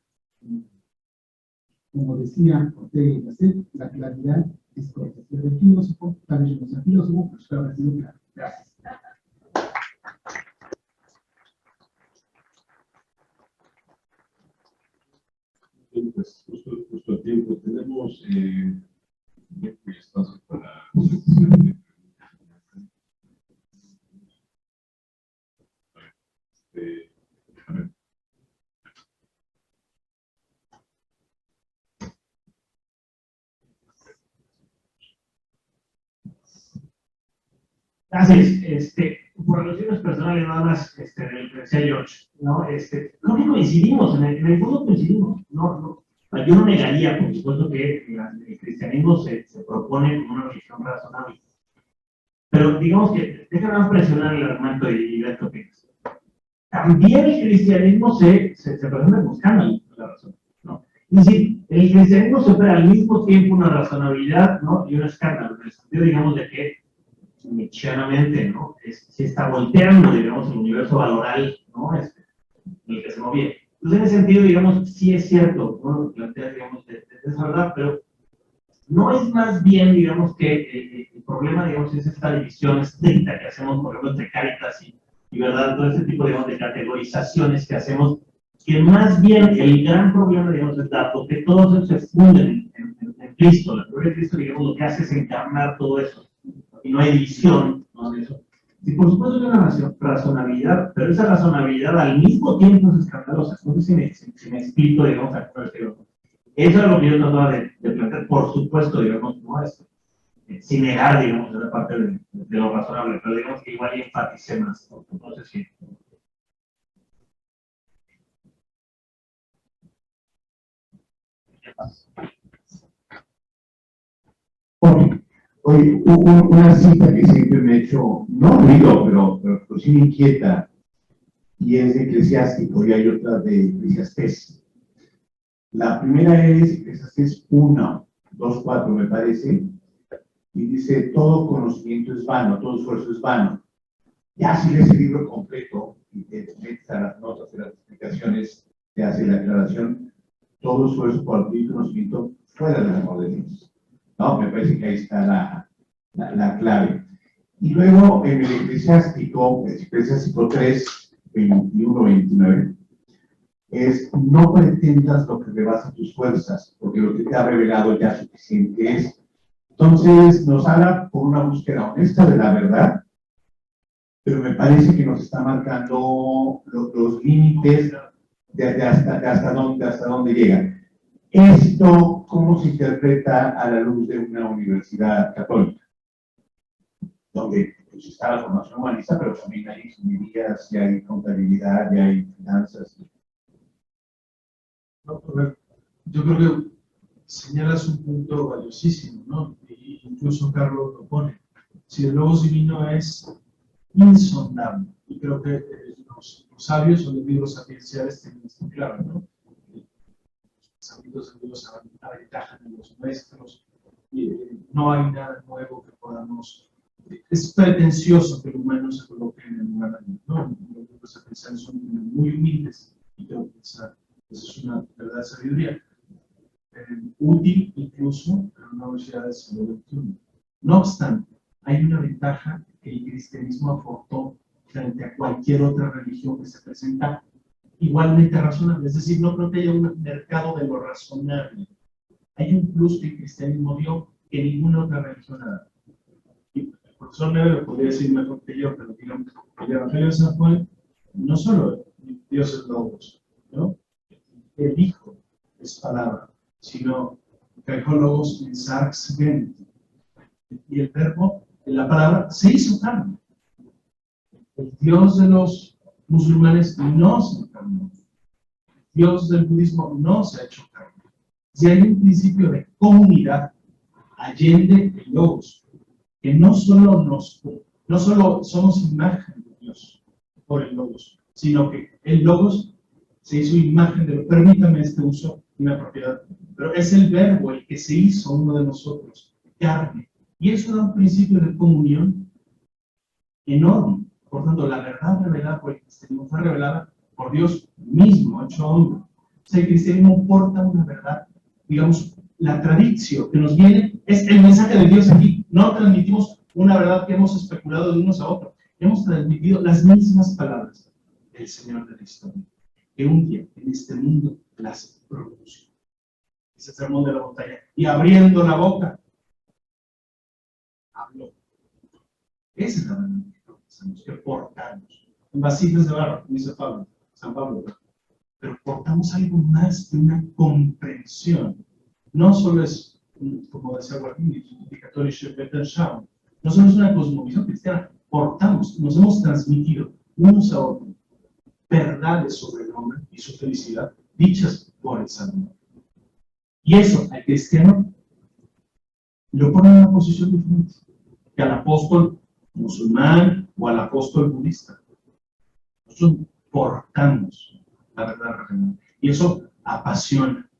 Speaker 3: Como decía Ortega y Gasset, la claridad es cortesía del filósofo, tal vez yo no sea filósofo, pero espero haber sido claro. Gracias.
Speaker 1: Bien, pues justo a tiempo. Tenemos tiempo y espacio para a ver.
Speaker 4: Gracias. Por alusiones personales nada más, de lo que decía George, ¿no? Creo que coincidimos, en el fondo coincidimos, ¿no? Yo no negaría, por supuesto, que el cristianismo se propone como una religión razonable. Pero digamos que, déjame presionar el argumento y ver qué opinas. También el cristianismo se presenta buscando la razón, ¿no? Es decir, el cristianismo se opera al mismo tiempo una razonabilidad, ¿no? Y un escándalo, en el sentido, digamos, de que nietzscheanamente, ¿no? Se está volteando, digamos, el universo valoral, ¿no? En el que se movía. Entonces, en ese sentido, digamos, sí es cierto, ¿no? Plantea, digamos, de esa verdad, pero no es más bien, digamos, que el problema, digamos, es esta división estricta que hacemos, por ejemplo, entre Cáritas y verdad, todo ese tipo, digamos, de categorizaciones que hacemos, que más bien el gran problema, digamos, es dato, que todos esos se funden en Cristo. La gloria de Cristo, digamos, lo que hace es encarnar todo eso. Y no hay división, ¿no? De eso. Y por supuesto hay una razonabilidad, pero esa razonabilidad al mismo tiempo es escandalosa. No sé si me explico, digamos, a qué me refiero. Eso es lo que yo trataba de plantear, por supuesto, digamos, ¿no? Sin negar, digamos, esa parte de lo razonable, pero digamos que igual enfaticé más, ¿no? Entonces sí.
Speaker 5: Oye, una cita que siempre me ha hecho, no ruido, pero sí me inquieta, y es de Eclesiástico, y hay otra de Eclesiastés. La primera es Eclesiastés 1, 2, 4, me parece, y dice, todo conocimiento es vano, todo esfuerzo es vano. Ya si lees el libro completo, y te metes a las notas de las explicaciones, te hace la aclaración, todo esfuerzo por adquirir conocimiento fuera del amor de Dios. No, me parece que ahí está la clave. Y luego en el Eclesiástico 3, 21, 29, es no pretendas lo que rebasa tus fuerzas, porque lo que te ha revelado ya suficiente es. Entonces nos habla por una búsqueda honesta de la verdad, pero me parece que nos está marcando los límites de hasta dónde llega. Esto, ¿cómo se interpreta a la luz de una universidad católica? donde pues, está la formación humanista, pero también hay ingenierías, ya hay contabilidad, ya hay finanzas.
Speaker 2: No, a ver, yo creo que señalas un punto valiosísimo, ¿no? Y incluso Carlos lo pone. Si el logos divino es insondable, y creo que los sabios o los libros sapienciales tienen esto claro, ¿no? Los ámbitos de Dios aventajan en los nuestros, y no hay nada nuevo que podamos. Es pretencioso que el humano se coloque en el lugar de Dios, ¿no? Los libros sapienciales son muy humildes, y creo que esa es una verdadera sabiduría. Útil incluso en una universidad del siglo XXI. No obstante, hay una ventaja que el cristianismo aportó frente a cualquier otra religión que se presenta igualmente razonable. Es decir, no creo que haya un mercado de lo razonable. Hay un plus que el cristianismo dio que ninguna otra religión ha dado. Y el profesor Neve lo podría decir mejor que yo, pero digamos, el Evangelio de San Juan no solo Dios es logos, ¿no? El Hijo es palabra, sino logos en sarx gent. Y el verbo, en la palabra, se hizo carne. El Dios de los musulmanes no se encarnó. El Dios del budismo no se ha hecho carne. Si hay un principio de comunidad, allende el logos, que no solo somos imagen de Dios por el logos, sino que el logos se hizo imagen de lo, permítame este uso de una propiedad, pero es el verbo el que se hizo uno de nosotros, carne. Y eso da un principio de comunión enorme. Por tanto, la verdad revelada por el cristianismo fue revelada por Dios mismo, hecho hombre. O sea, el cristianismo porta una verdad, digamos, la tradición que nos viene es el mensaje de Dios aquí. No transmitimos una verdad que hemos especulado de unos a otros. Hemos transmitido las mismas palabras del Señor de la historia, que un día en este mundo las pronunció. Ese sermón de la montaña. Y abriendo la boca, habló. Esa es la verdad que portamos. En vasijas de barro, dice Pablo, San Pablo. Pero portamos algo más de una comprensión. No solo es, como decía Guardini, no solo es una cosmovisión cristiana, portamos, nos hemos transmitido unos a otros verdades sobre el hombre y su felicidad, dichas por el Salvador. Y eso al cristiano lo pone en una posición diferente que al apóstol musulmán o al apóstol budista. Nosotros portamos la verdad revelada. Y eso apasiona,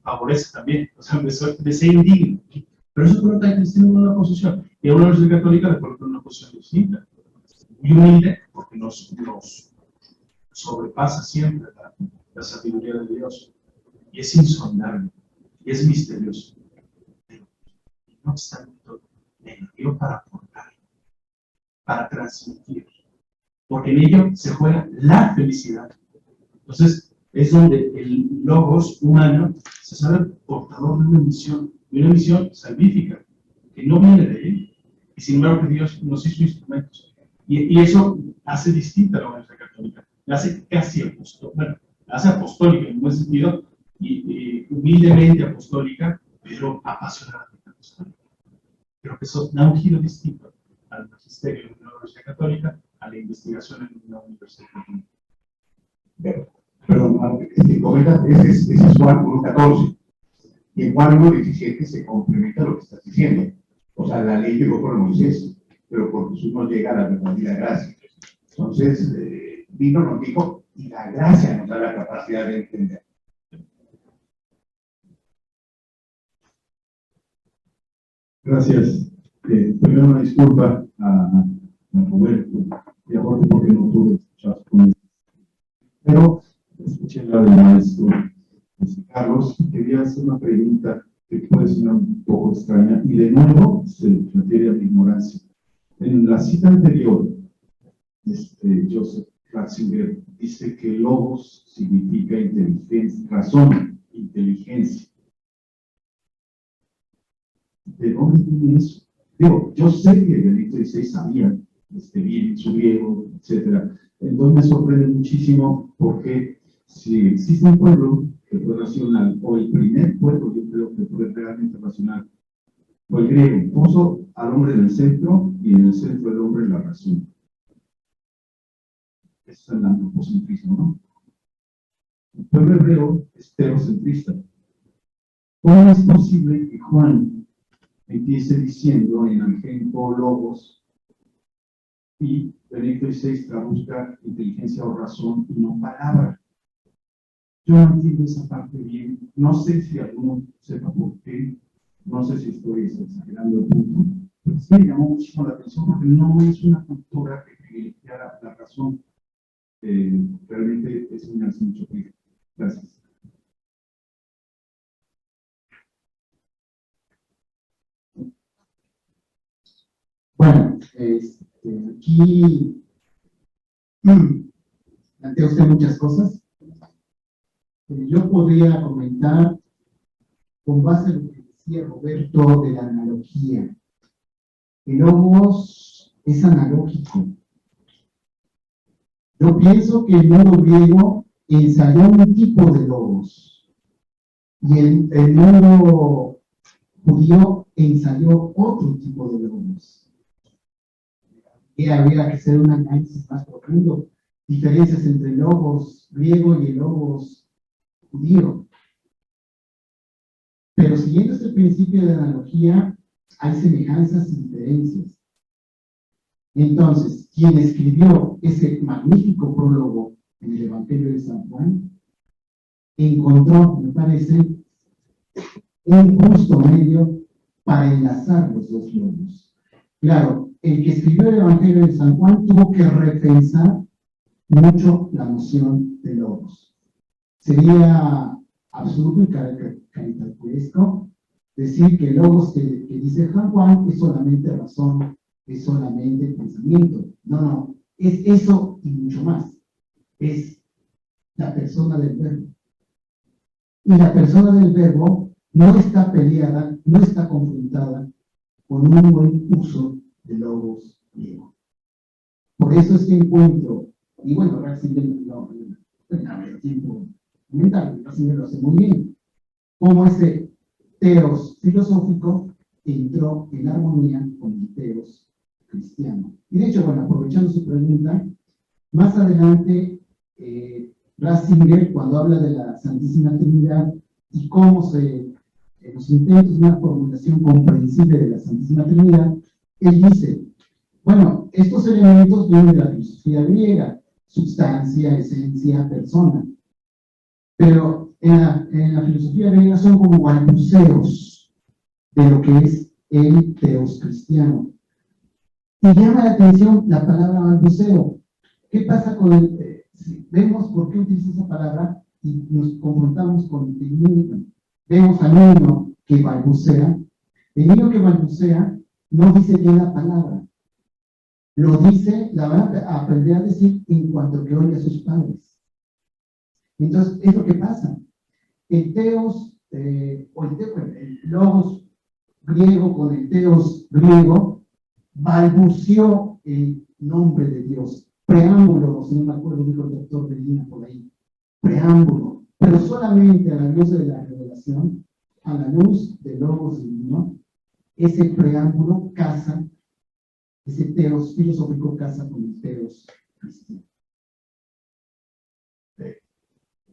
Speaker 2: favorece también, o sea, de ser indigno. Pero eso coloca al cristiano en una posición. Y a una universidad católica le coloca en una posición distinta. Muy humilde, porque nos sobrepasa siempre la sabiduría de Dios. Y es insondable, y es misterioso. Pero no obstante todo, le dio para aportar, para transmitir. Porque en ello se juega la felicidad. Entonces, es donde el logos humano se sabe portador de una misión salvífica, que no viene de él. Y sin embargo, que Dios nos hizo instrumentos. Y eso hace distinta a la Iglesia Católica. La hace casi apostólica, bueno, la hace apostólica en buen sentido, y humildemente apostólica, pero apasionadamente apostólica. Creo que eso da un giro distinto al magisterio de una universidad católica, a la investigación en una universidad católica.
Speaker 5: Pero, comenta, ese es Juan 1.14. Y en Juan 1.17 se complementa lo que estás diciendo. O sea, la ley llegó por Moisés, pero por Jesús nos llega la verdadera gracia. Entonces, vino, nos dijo, y la gracia nos da la capacidad de entender.
Speaker 6: Gracias. Primero una disculpa a Roberto y a Jorge porque no pude escuchar su comentario. Pero escuché la del maestro Carlos. Quería hacer una pregunta que puede sonar un poco extraña y de nuevo se refiere a la ignorancia. En la cita anterior, Joseph Ratzinger dice que logos significa inteligencia, razón, inteligencia. ¿De dónde viene eso? Digo, yo sé que Benedicto XVI sabía bien su griego, etc. Entonces me sorprende muchísimo porque si existe un pueblo que fue racional, o el primer pueblo, yo creo que fue realmente racional, Fue griego, puso al hombre en el centro y en el centro del hombre la razón. Eso es el antropocentrismo, ¿no? El pueblo hebreo es teocentrista. ¿Cómo es posible que Juan empiece diciendo en Angélico Logos y Benedicto XVI traduzca inteligencia o razón y no palabra? Yo no entiendo esa parte bien. No sé si alguno sepa por qué. No sé si estoy exagerando el punto. Pero sí me llamó muchísimo la atención porque no es una cultura que privilegiara la razón. Realmente eso me hace mucho ruido. Gracias.
Speaker 3: Bueno, aquí plantea usted muchas cosas. Yo podría comentar con base en lo que decía Roberto de la analogía. El logos es analógico. Yo pienso que el mundo griego ensayó un tipo de logos y el mundo judío ensayó otro tipo de logos. Y habría que hacer un análisis más profundo, diferencias entre el logos griego y el logos judío. Pero siguiendo este principio de analogía, hay semejanzas y diferencias. Entonces, quien escribió ese magnífico prólogo en el Evangelio de San Juan, encontró, me parece, un justo medio para enlazar los dos logos. Claro, el que escribió el Evangelio de San Juan tuvo que repensar mucho la noción de logos. Sería absurdo y caricaturesco decir que el logos que dice San Juan es solamente razón, es solamente pensamiento. No, no, es eso y mucho más. Es la persona del verbo. Y la persona del verbo no está peleada, no está confrontada con un buen uso de logos griego. Por eso es que encuentro, y bueno, Ratzinger no haber tiempo mental, Ratzinger lo hace muy bien, como ese teos filosófico entró en armonía con el teos cristiano. Y de hecho, bueno, aprovechando su pregunta, más adelante, Ratzinger, cuando habla de la Santísima Trinidad y cómo los intentos de una formulación comprensible de la Santísima Trinidad, él dice, bueno, estos elementos vienen de la filosofía griega, sustancia, esencia, persona, pero en la filosofía griega son como balbuceos de lo que es el teos cristiano. Y llama la atención la palabra balbuceo. ¿Qué pasa con el... si vemos por qué utiliza esa palabra y nos confrontamos con el niño? Vemos al niño que balbucea. El niño que balbucea no dice bien la palabra. Lo dice, la van a aprender a decir en cuanto que oye a sus padres. Entonces, es lo que pasa. El teos, el logos griego con el teos griego, balbuceó el nombre de Dios. Preámbulo, si no me acuerdo, dijo el doctor Medina por ahí. Preámbulo. Pero solamente a la luz de la revelación, a la luz del logos divino, ese preámbulo casa, ese teos filosófico casa con el teos cristiano.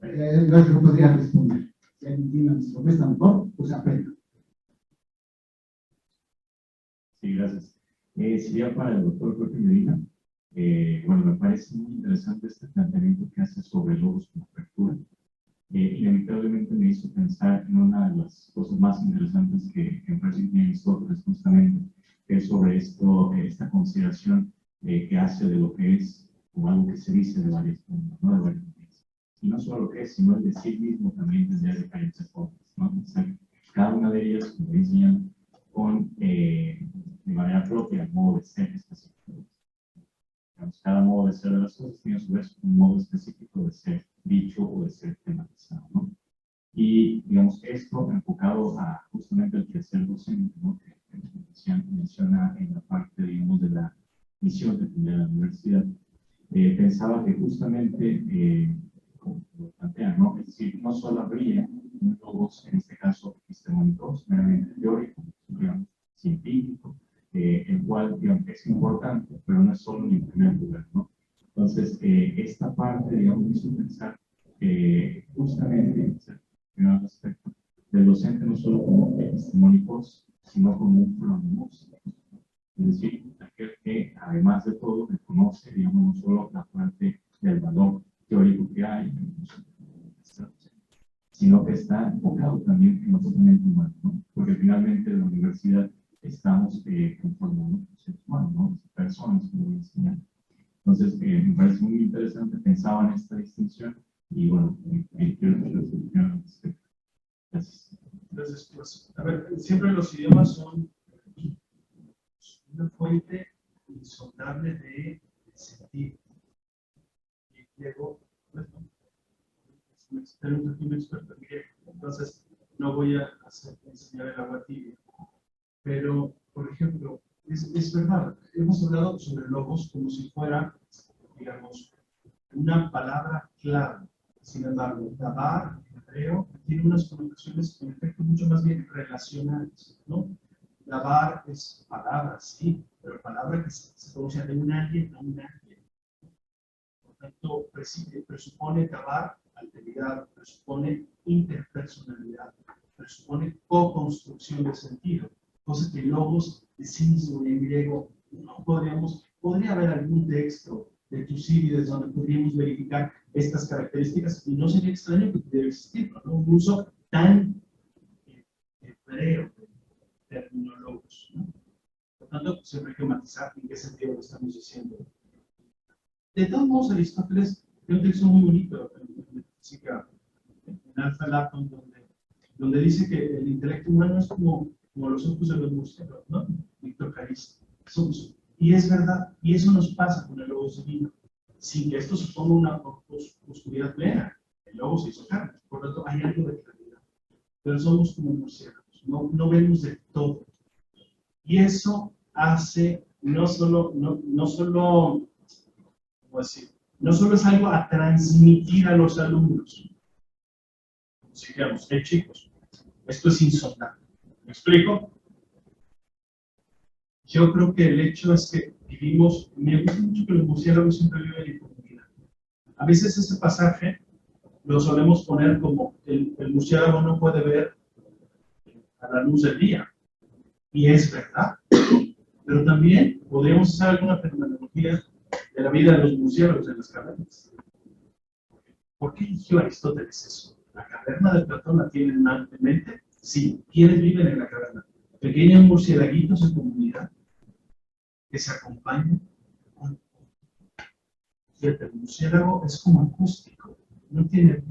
Speaker 3: Yo podría responder. Si alguien tiene una respuesta mejor, pues aprenda.
Speaker 1: Sí, gracias. Sería para el doctor Jorge Medina. Bueno, me parece muy interesante este planteamiento que hace sobre logos como apertura. Inevitablemente me hizo pensar en una de las cosas más interesantes que ofrece Aristóteles, justamente, que es sobre esta consideración que hace de lo que es, como algo que se dice de varias formas, ¿no? De varias formas. Y no solo lo que es, sino el de sí mismo también tendría diferentes formas, ¿no? O sea, cada una de ellas, como dicen, con, de manera propia, el modo de ser específico. Cada modo de ser de las cosas tiene a su vez un modo específico de ser dicho o de ser tematizado, ¿no? Y, digamos, esto enfocado a justamente el quehacer docente, ¿no? Que menciona en la parte, digamos, de la misión que tiene la universidad. Pensaba que justamente, como lo plantean, ¿no? Es decir, no solo habría un logos, en este caso epistemológicos, meramente teóricos, digamos,
Speaker 6: científico, el cual, digamos, es importante, pero no es solo en primer lugar, ¿no? Entonces, esta parte, digamos, me hizo pensar justamente, o sea, primer aspecto, del docente no solo como epistemónico, sino como un pronomónico. Es decir, aquel que, además de todo, reconoce, digamos, no solo la parte del valor teórico que hay, sino que está enfocado también en lo totalmente humano, ¿no? Porque finalmente en la universidad estamos conformando seres humanos, ¿no? Personas, como voy a enseñar. Entonces, me parece muy interesante, pensaba en esta distinción y bueno, quiero escuchar su opinión al respecto. Gracias.
Speaker 2: Entonces, pues, a ver, siempre los idiomas son una fuente insondable de sentido. Y luego, pues, me experto aquí, un experto en griego, entonces no voy a enseñar el agua tibia. Pero, por ejemplo, es verdad, hemos hablado sobre logos como si fuera, digamos, una palabra clave. Sin embargo, dabar, en hebreo, tiene unas connotaciones, en efecto, mucho más bien relacionales, ¿no? Dabar es palabra, sí, pero palabra que se pronuncia de un alguien a un alguien. Por tanto, presupone dabar, alteridad, presupone interpersonalidad, presupone co-construcción de sentido. Cosa que logos de sí mismo en griego no podría haber algún texto de Tucídides donde podríamos verificar estas características y no sería extraño que pudiera existir, ¿no? Un uso tan hebreo de terminólogos, ¿no? Por tanto, siempre hay que matizar en qué sentido lo estamos diciendo. De todos modos, Aristóteles tiene un texto muy bonito en Física, en Alfa Laton, donde dice que el intelecto humano es como los ojos de los murciélagos, ¿no? Víctor Carista. Y es verdad, y eso nos pasa con el logos divino, sin que esto suponga una oscuridad plena. El logos se hizo carne, por lo tanto hay algo de claridad. Pero somos como murciélagos, no vemos de todo. Y eso hace no solo ¿cómo decir? No solo es algo a transmitir a los alumnos. Si digamos, chicos, esto es insondable. ¿Me explico? Yo creo que el hecho es que vivimos, me gusta mucho que los murciélagos siempre viven en comunidad. A veces ese pasaje lo solemos poner como el murciélago no puede ver a la luz del día. Y es verdad. Pero también podríamos hacer alguna fenomenología de la vida de los murciélagos en las cavernas. ¿Por qué eligió Aristóteles eso? ¿La caverna de Platón la tienen en mente? Sí. ¿Quiénes viven en la caverna? Pequeños murciélaguitos en comunidad que se acompañan. El murciélago es como acústico, no tiene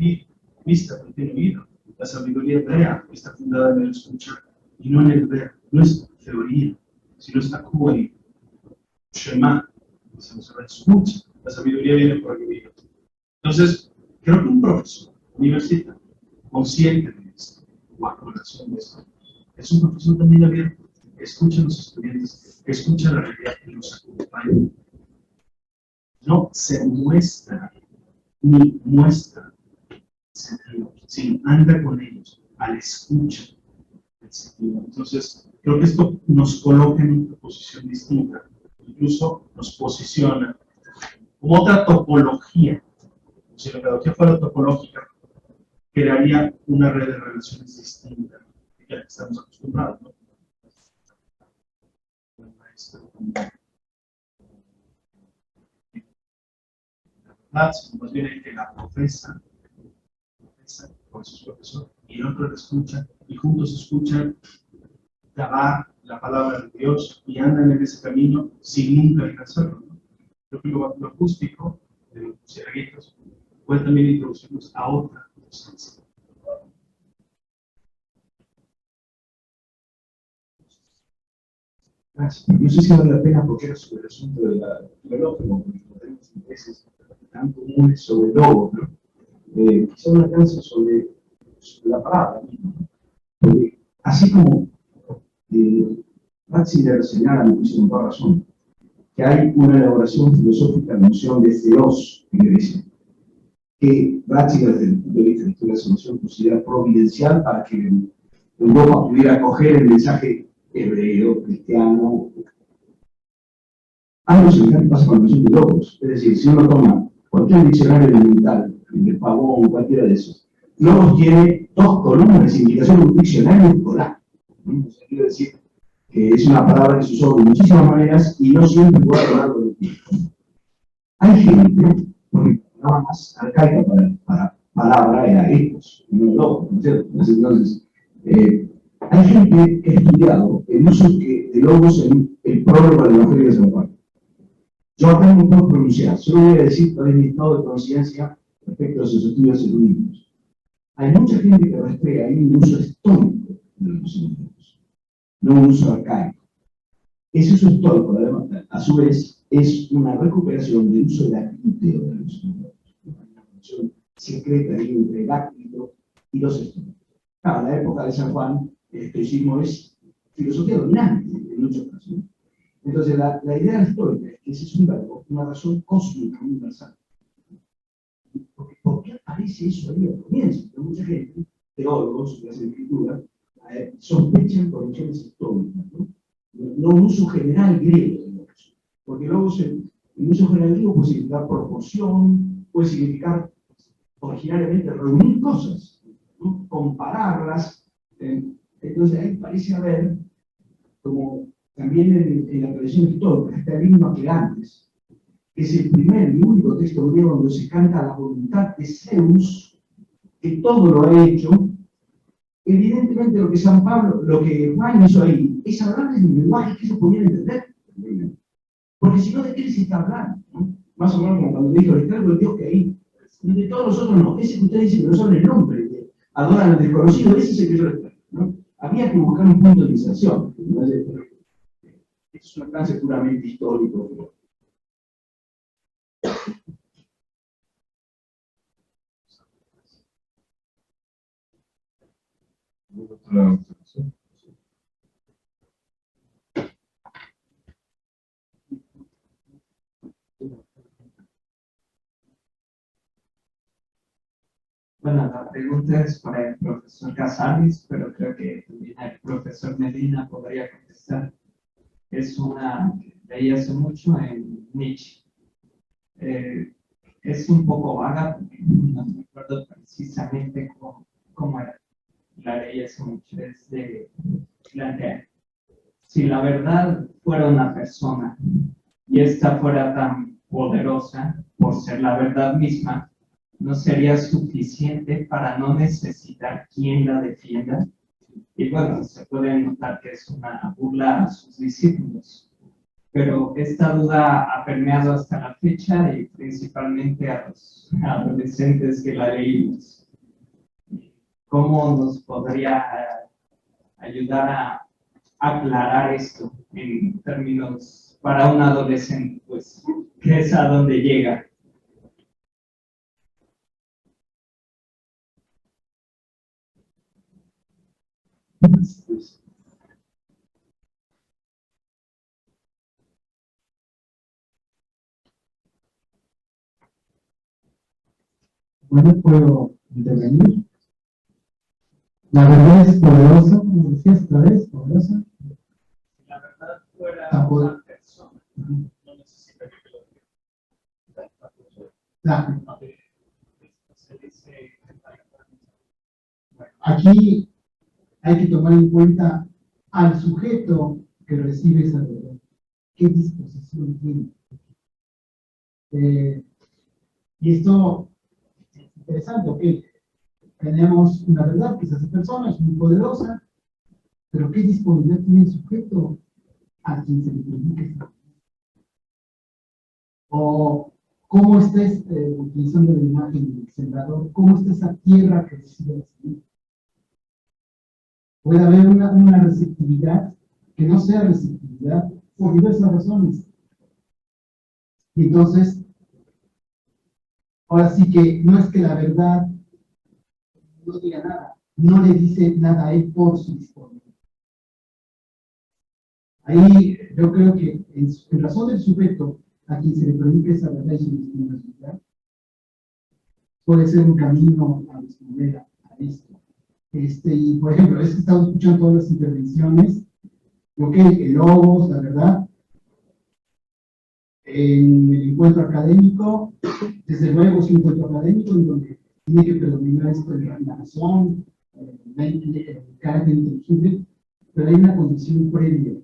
Speaker 2: vista, pero tiene oído. La sabiduría hebrea está fundada en el escuchar y no en el ver. No es teoría, sino está cuoi, shema, se escucha. La sabiduría viene por el oído. Entonces, creo que un profesor universitario consciente de esto, o a colación de esto, es un profesor también abierto, que escucha a los estudiantes, que escucha la realidad y los acompaña. No se muestra, ni muestra sentido, sino anda con ellos, al escucha el sentido. Entonces, creo que esto nos coloca en una posición distinta, incluso nos posiciona como otra topología. Si la pedagogía fuera topológica, crearía una red de relaciones distinta, que estamos acostumbrados, ¿no? El maestro, más bien el que la profesa, por su profesor, y el otro la escucha, y juntos escuchan grabar la palabra de Dios y andan en ese camino sin nunca alcanzarlo, ¿no? Creo que lo acústico de los murciélaguitos puede también introducirnos a otra docencia.
Speaker 5: Gracias. No sé si vale la pena porque era sobre el asunto del reloj, como tenemos intereses tan comunes sobre el logo, ¿no? Quizá una alcance sobre la palabra, ¿no? Porque así como Ratzinger señala, me puso con toda razón, que hay una elaboración filosófica de la noción de Theos en Grecia, que Ratzinger, desde el punto de vista de la solución, considera providencial para que Europa pudiera acoger el mensaje hebreo, cristiano. Algo similar pasa con la noción de logos. Es decir, si uno toma cualquier diccionario elemental, el de Pavón, cualquiera de esos, logos tiene dos columnas de indicación de un diccionario escolar. O sea, quiero decir que es una palabra que se usó de muchísimas maneras y no siempre igual a lo largo del tiempo. Hay gente, porque la palabra más arcaica para palabra era ecos, no logos, ¿no es cierto? Entonces, hay gente que ha estudiado el uso de logos en el prólogo del Evangelio de San Juan. Yo acá no puedo pronunciar, solo voy a decir cuál es mi estado de conciencia respecto a sus estudios eruditos. Hay mucha gente que rastrea ahí un uso histórico de los sonidos, no un uso arcaico. Ese uso histórico, además, a su vez, es una recuperación del uso lácteo de los sonidos, una relación secreta entre el lácteo y los estoicos. Claro, en la época de San Juan, el estoicismo es filosofía dominante en muchos casos. Entonces, la idea histórica es que ese es un verbo, una razón cósmica universal. ¿Por qué aparece eso ahí al comienzo? Porque mucha gente, teólogos que hacen escritura, sospechan conexiones históricas, ¿no? No un uso general griego de logos. Porque logos, el uso general griego puede significar proporción, puede significar originariamente reunir cosas, ¿no? Compararlas. Entonces ahí parece haber, como también en la tradición histórica, está el himno Aqueantes, que es el primer y único texto griego donde se canta la voluntad de Zeus, que todo lo ha hecho. Evidentemente lo que San Pablo, lo que Juan hizo ahí, es hablar en el lenguaje que se podía entender. Porque si no, ¿de qué les está hablando? ¿No? Más o menos como cuando dijo, les traigo el Dios que hay. Y de todos nosotros no, ese que ustedes dicen que no saben el nombre, que adoran al desconocido, ese es el que yo les traigo, ¿no? Había que buscar un punto de inserción. Es un alcance puramente histórico.
Speaker 1: ¿Otra observación?
Speaker 7: Bueno, la pregunta es para el profesor Casares, pero creo que también el profesor Medina podría contestar. Es una que leí hace mucho en Nietzsche. Es un poco vaga, porque no me acuerdo precisamente cómo era. La leí hace mucho. Es de plantear: si la verdad fuera una persona y esta fuera tan poderosa por ser la verdad misma, ¿no sería suficiente para no necesitar quien la defienda? Y bueno, se puede notar que es una burla a sus discípulos. Pero esta duda ha permeado hasta la fecha y principalmente a los adolescentes que la leímos. ¿Cómo nos podría ayudar a aclarar esto en términos para un adolescente, pues, que es a donde llega?
Speaker 3: Bueno, puedo intervenir. La verdad es poderosa, como decías otra vez, poderosa.
Speaker 7: Si la verdad fuera
Speaker 3: Ah,
Speaker 7: una persona, no necesita que lo diga.
Speaker 3: Claro.
Speaker 7: Se dice,
Speaker 3: Aquí hay que tomar en cuenta al sujeto que recibe esa verdad. ¿Qué disposición tiene? Y esto es interesante, ¿ok? Tenemos una verdad que se hace persona, es muy poderosa, pero ¿qué disponibilidad tiene el sujeto a quien se le predica esa verdad? O cómo está, utilizando la imagen del sembrador, cómo está esa tierra que recibe la semilla. Puede haber una receptividad que no sea receptividad por diversas razones. Y entonces, ahora sí que no es que la verdad no diga nada, no le dice nada a él por su disponibilidad. Ahí yo creo que en razón del sujeto a quien se le predica esa verdad y su disponibilidad, puede ser un camino a responder a esto. Y por ejemplo, es que estamos escuchando todas las intervenciones Ok, el logos, la verdad. En el encuentro académico, desde luego es un encuentro académico en donde tiene que predominar esto de la razón, el carácter inteligible, pero hay una condición previa,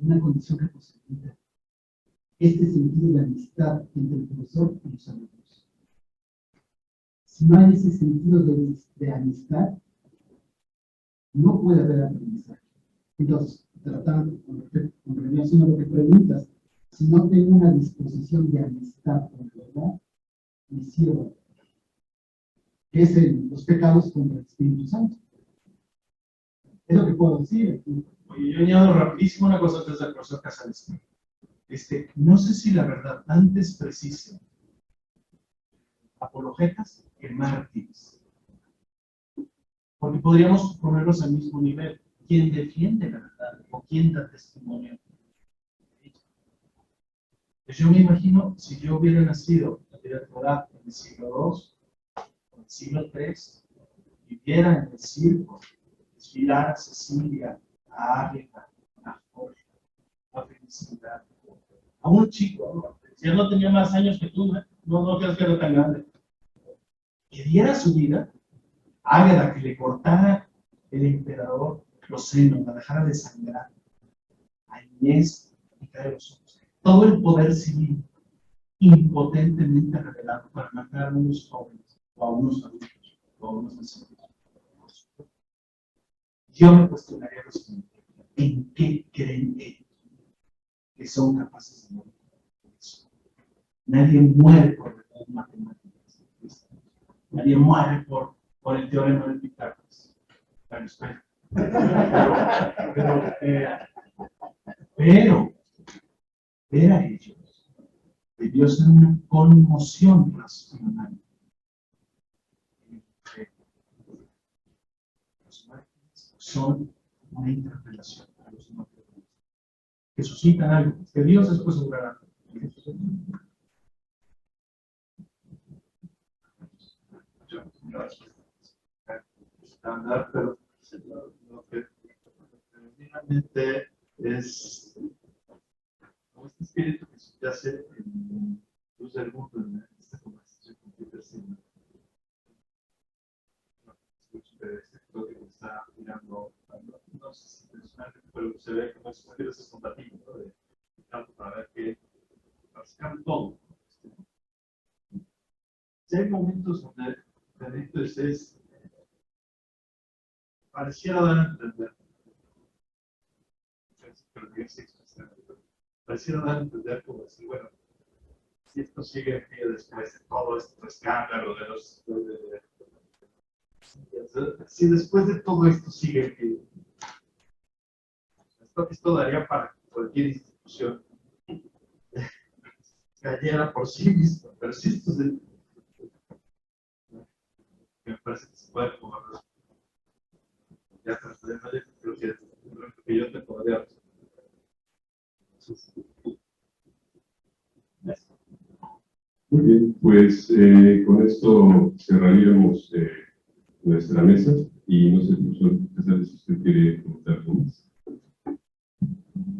Speaker 3: una condición que posibilita este sentido de amistad entre el profesor y los alumnos. Si no hay ese sentido de amistad, no puede haber aprendizaje. Entonces, tratando con relación a lo que preguntas, si no tengo una disposición de amistad con la verdad, me sirvo. Es los pecados contra el Espíritu Santo. Es lo que puedo decir.
Speaker 2: Oye, yo añado rapidísimo una cosa antes del profesor Casales. No sé si la verdad antes precisa apologetas que mártires. Porque podríamos ponerlos al mismo nivel. ¿Quién defiende la verdad? ¿O quién da testimonio? Pues yo me imagino, si yo hubiera nacido en la Torá en el siglo II, o en el siglo III, viviera en el circo, desfilar a Cecilia, a Águeda, a Jorge, a Felicidad, a un chico, ¿no? Si él no tenía más años que tú, no creas que era tan grande, que diera su vida, Águeda, que le cortara el emperador los senos, la dejara desangrar, a Inés, y cae los ojos. Todo el poder civil impotentemente revelado para matar a unos jóvenes, o a unos adultos, o a unos ancianos. Yo me cuestionaría lo siguiente: ¿en qué creen ellos que son capaces de morir por eso? Nadie muere por verdades matemáticas. Nadie muere por el teorema de Pitágoras. Bueno, espera. Pero ver a ellos debió ser una conmoción racional. Los mártires son una interpelación a los no creyentes, que suscitan algo que Dios después obrará.
Speaker 6: Estándar, pero lo que genuinamente es como este espíritu que subyace en luz del mundo en esta conversación con Peter Singer. Este toque que está mirando, no sé si intencionalmente, pero se ve como es un ese combativo, ¿no? De campo para ver que practican todo. Si hay momentos donde Benítez pareciera dar a entender, pareciera dar a entender como decir, bueno, si esto sigue en pie después de todo este escándalo de los... si después de todo esto sigue en pie, esto daría para que cualquier institución cayera por sí misma, pero si esto es me parece que se puede jugar. Ya transparente, creo que yo te podría.
Speaker 1: Muy bien, pues con esto cerraríamos nuestra mesa y no sé, profesor Casales, si usted quiere comentar algo más.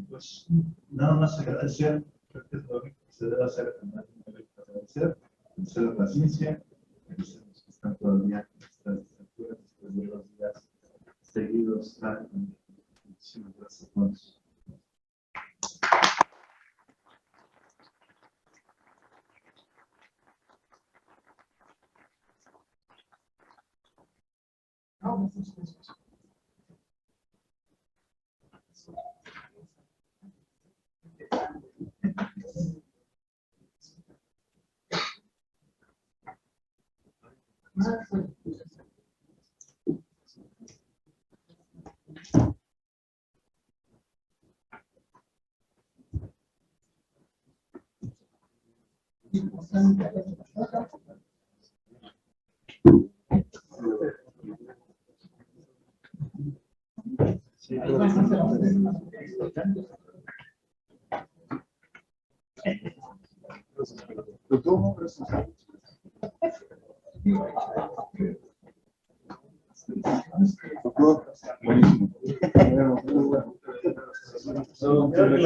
Speaker 6: Pues nada más agradecer, creo que es lo único que se debe hacer, agradecer la paciencia, agradecer a los que están todavía en estas alturas, después de 2 días seguidos. Muchísimas gracias a todos. Buenísimo.
Speaker 4: Creo que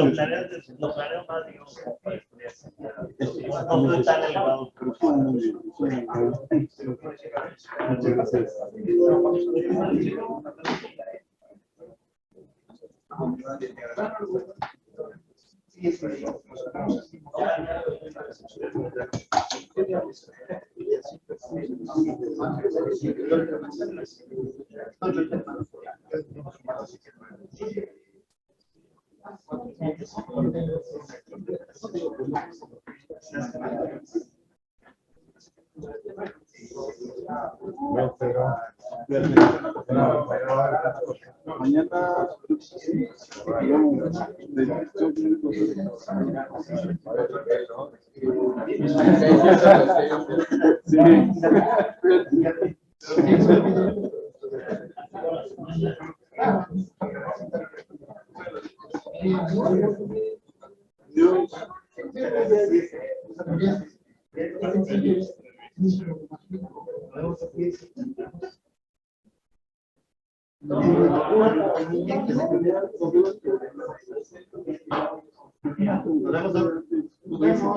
Speaker 4: lo planeo más, digamos, como para estudiar. No estoy tan elevado.
Speaker 6: Muchas gracias. Mañana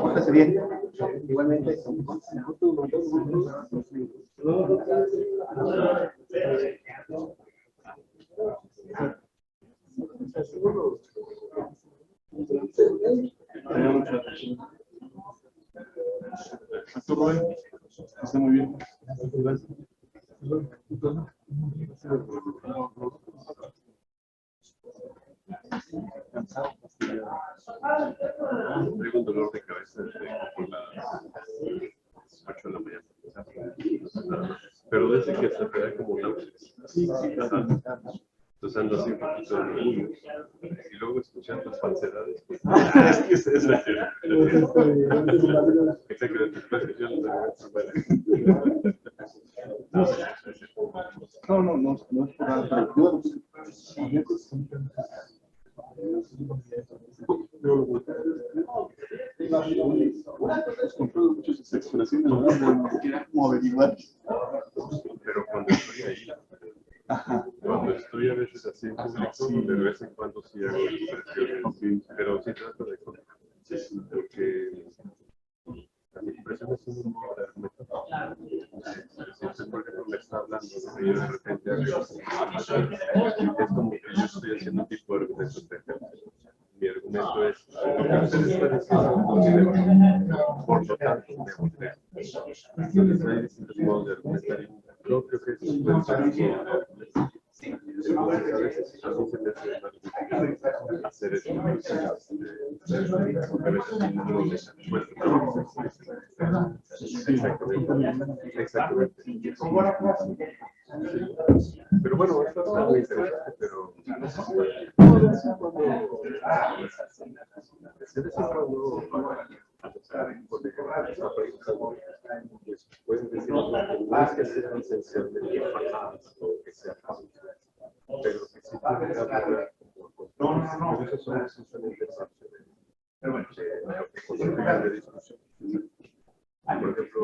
Speaker 5: Pórtese bien. Igualmente.
Speaker 6: Rubén, está muy bien.
Speaker 1: Tengo un dolor de cabeza por las 8 de la mañana. Pero desde que se me da como náuseas. Entonces ando así un poquito de orgullo. Y luego escuchando las falsedades. Pues, es la
Speaker 6: No es por nada, pero con muchas expresiones, ¿verdad? Como averiguar.
Speaker 1: Pero cuando estoy ahí, cuando estoy a veces así en público, de vez en cuando sí hago expresiones, pero sí trato de controlar, porque las expresiones son un poco de argumento. Si usted, por ejemplo, me está hablando y yo de repente hago, es como que yo estoy haciendo un tipo de argumento. Mi argumento es lo que usted está diciendo, por lo tanto, me voltea. Entonces hay distintos modos de argumentar. Yo creo que es a veces a mí se me hace más difícil hacer eso. Porque a veces no me exactamente. Pero bueno, esto está muy interesante, pero pueden decir no es que sea esencialmente pasadas o que sea pero que sí tiene que haber no, eso son esencialmente excepciones. Pero bueno, de discusión. Por ejemplo,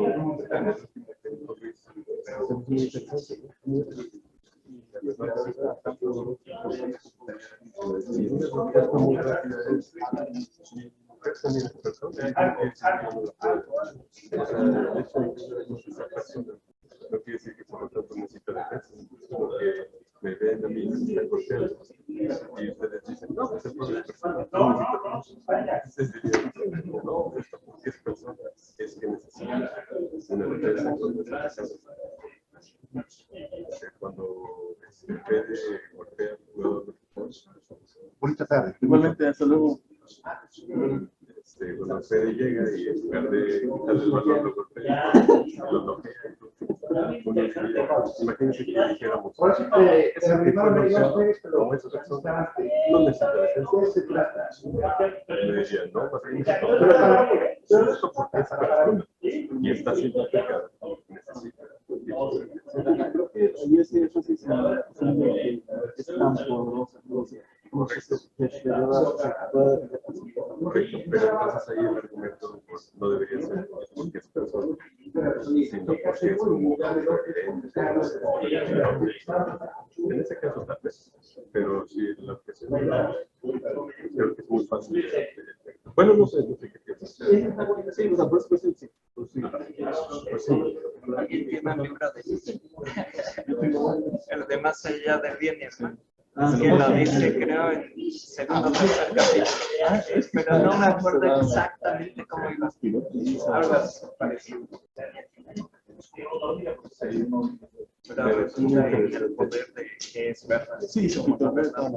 Speaker 1: no quiere decir que por lo tanto necesito defensa, sino que me ven a mí negociando y ustedes dicen, no, es el persona, ustedes dirían, no, esto porque es persona, es que necesita una defensa cuando Fede golpea
Speaker 5: Bonita tarde.
Speaker 6: igualmente, hasta luego.
Speaker 1: Cuando Fede llega y en lugar de quitarle el balón lo golpea, lo toquea. Imagínense que dijéramos, como esa persona no necesita defensa. Me decían, no, más bien esto porque esa persona y está siendo atacada, necesita.
Speaker 6: Y eso sí es tan poderoso.
Speaker 1: Correcto, pero entonces ahí el argumento pues, no debería ser porque es persona, sino porque es un en ese caso tal vez, pero si la objeción creo que es muy fácil. Bueno, no sé qué piensas. Sí, o sea, pues sí. Pues sí.
Speaker 7: Alguien tiene un libro de el de Más allá del bien y el mal. Que lo dice, creo, en segundo o tercer capítulo. Pero no me acuerdo exactamente cómo iba. Algo así parecido. Pero resulta en el poder de que es verdad.
Speaker 1: Sí, somos la verdad.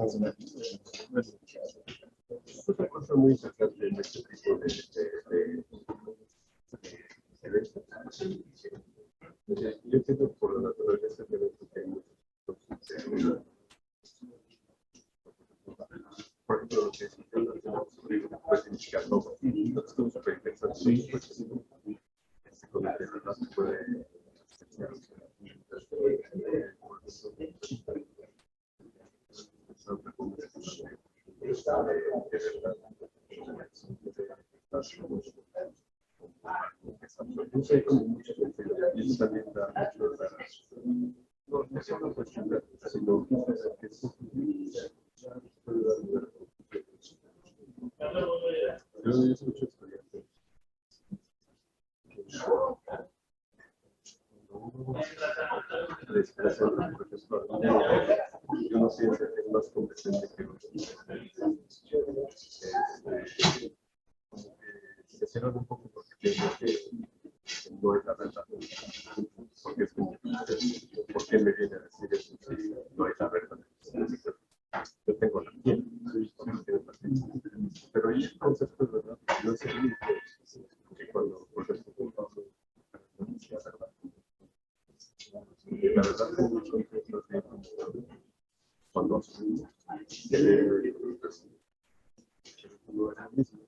Speaker 1: Es una cosa muy interesante en este tipo de eventos. Yo entiendo por la naturaleza de eventos que hay muchos. Por ejemplo, lo que es un libro puede significar todo. Nosotros estamos súper interesados. Con el tema no se puede. No sé, como muchos y eso también da mucho no es una cuestión de sino que es yo escucho estudiantes yo no sé si es más competente que se cierran un poco porque piensan que no es la verdad. Porque es como, ¿por qué me viene a decir eso si no es la verdad? Yo tengo la piel, pero ahí el concepto de verdad no es el único que cuando por ejemplo la verdad. La verdad es mucho cuando no era el mismo.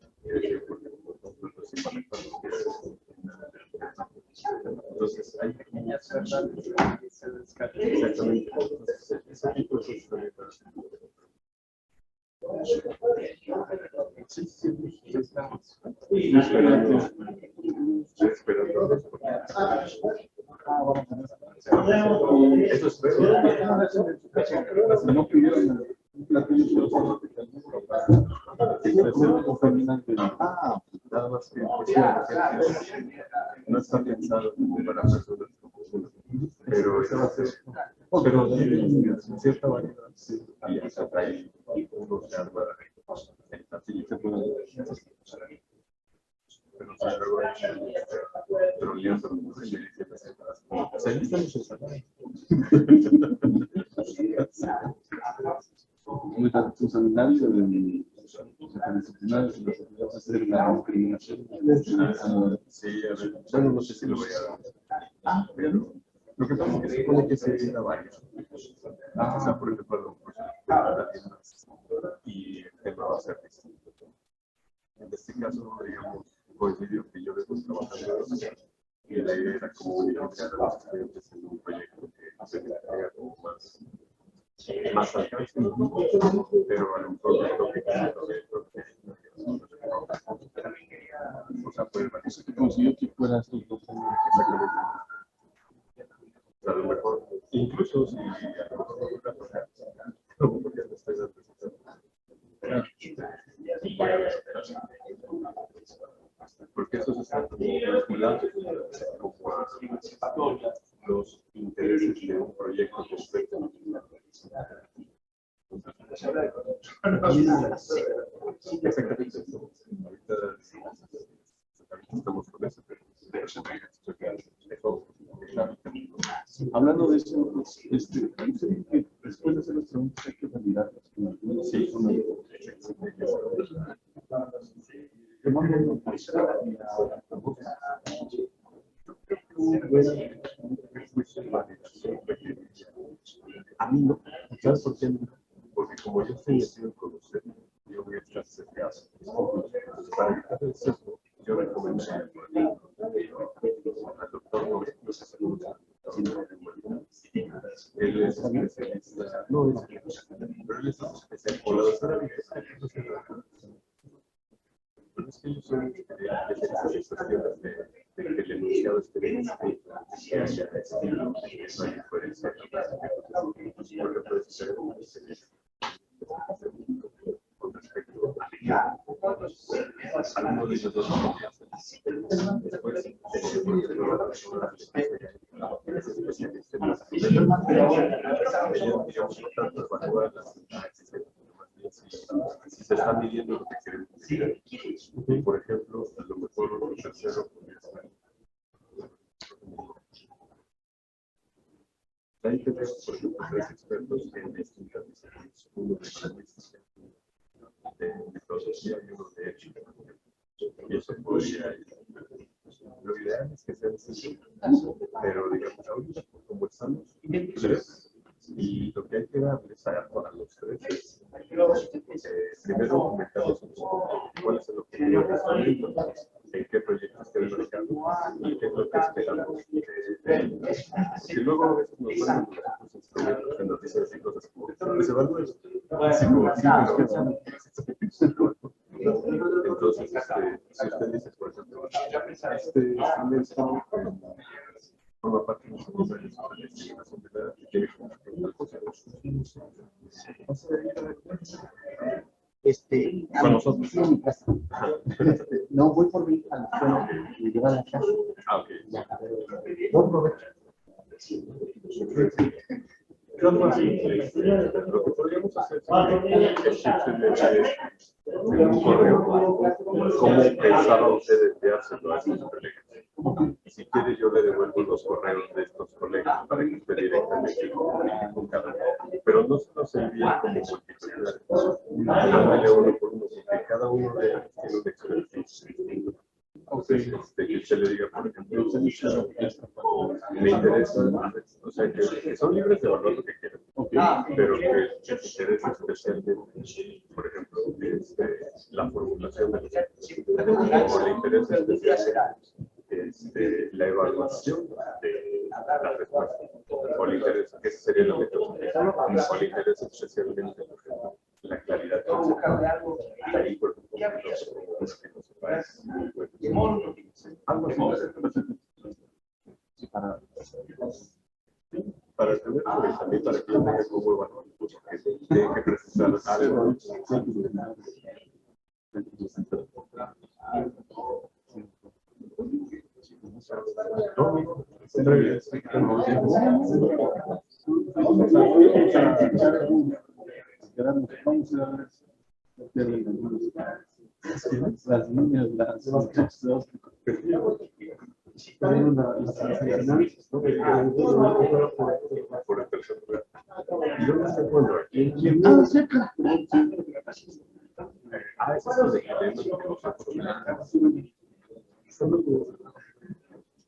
Speaker 1: Entonces hay pequeñas verdades que se descartan. Exactamente. Ese tipo de cosas sí, estamos esperando. Eso es
Speaker 6: no pidieron un platillo
Speaker 1: nada más que no está pensado para personas pero en cierta manera sí, y hasta trae uno se arma el platillo se puede pero sin luego troleando se listan los ensaladas
Speaker 6: muy responsabilidad de disciplinares y los hacer la discriminación.
Speaker 1: sí, a ver, bueno, no sé si lo voy a pero lo que pasa es que se supone que se viene a varios. O sea, por ejemplo, y el tema va a ser distinto. En este caso, digamos, coincidió que yo después trabajando y la idea era como beneficiar a los estudiantes en un proyecto que se tenga como más alcance, pero a lo mejor lo que o sea, fue eso que consiguió que fuera estos 2 años a lo mejor, incluso si a lo mejor no, porque no estoy dando porque esos están como vinculados como a los intereses de un proyecto completo. Exactamente. Ahorita estamos con eso, pero
Speaker 6: hablando de eso, después de hacer las preguntas hay que validarlas con algunos. Sí,
Speaker 1: a mí no, ¿sabes por qué no? Porque como yo estoy metido en conocer, yo voy a estar cercado. Para evitar el sesgo, yo recomiendo al doctor no se saluda, sino él es especialista, no es pero él es especialista, o la doctora es que ellos son esas cuestiones de que el enunciado esté bien escrito, que haya estilo, que no haya diferencia. Por ejemplo, con respecto a alguno de ellos dos después si se está midiendo lo que queremos decir. Por ejemplo, a lo mejor un tercero podría ser. Ahí tenemos, por ejemplo, tres expertos en distintas disciplinas. Uno de filosofía y uno de ética. Y eso podría ir. Lo ideal es que sean sencillos, pero digamos, ahorita, como estamos tres, y lo que hay que darles a los tres es, primero, comentarles cuál es el objetivo de este evento, en qué proyectos quieren manejar y qué es lo que esperamos de ellos. Porque luego a veces nos van a los instrumentos que nos dicen así cosas como que se evalúen. Así como, sí, entonces, si usted dice, por ejemplo, este instrumento forma parte de nosotros de la investigación de la que tiene una cosa. Con nosotros.
Speaker 5: No voy por mi a y llevar a la casa.
Speaker 1: Ah, ok.
Speaker 5: No aprovecho.
Speaker 1: Lo que podríamos hacer es en un correo cómo pensaba usted enviárselo a sus colegas. Y si quiere yo le devuelvo los correos de estos colegas para que usted directamente comunique con cada uno. Pero no se los envía como multiplicar. Mándale uno por uno, porque cada uno de ellos tiene un expertise distinto. Entonces, que usted le diga, por ejemplo, me interesa, o sea, que son libres de evaluar lo que quieran, pero que les interesa especialmente, por ejemplo, la formulación de los o le interesa especialmente la evaluación de la respuesta, o le interesa, que ese sería el método, o le interesa especialmente, por ejemplo, la claridad conceptual. Ahí, por ejemplo, los que no se parecen, algo así. Para tener también para que yo tenga como evaluar, pues, que tiene que precisar algo.
Speaker 6: Las niñas,
Speaker 1: Por el tercer lugar. ¿Y dónde está el pueblo? Aquí.
Speaker 5: Cerca.
Speaker 1: Es esto de que leemos lo que nosotros manejamos.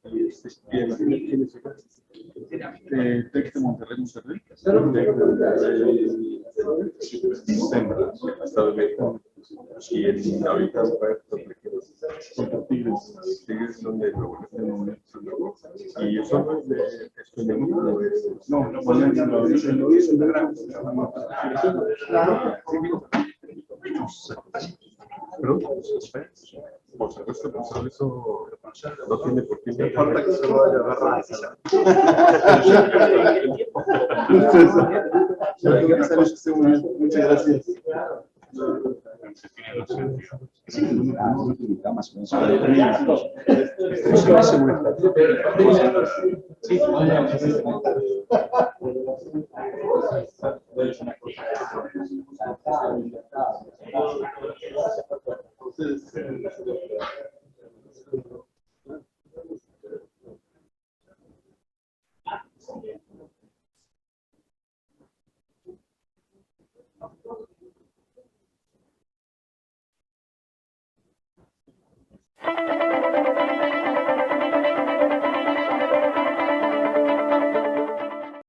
Speaker 1: ¿Quién es
Speaker 6: TEC de Monterrey, Monterrey.
Speaker 1: Estado de México. Y en ahorita Tigres son de Nuevo León. Y son de
Speaker 6: No, lo dicen de gran.
Speaker 5: Claro.
Speaker 1: Pero, por supuesto, por eso no tiene por qué me falta que se lo vaya a agarrar.
Speaker 6: Muchas gracias.
Speaker 5: Sí.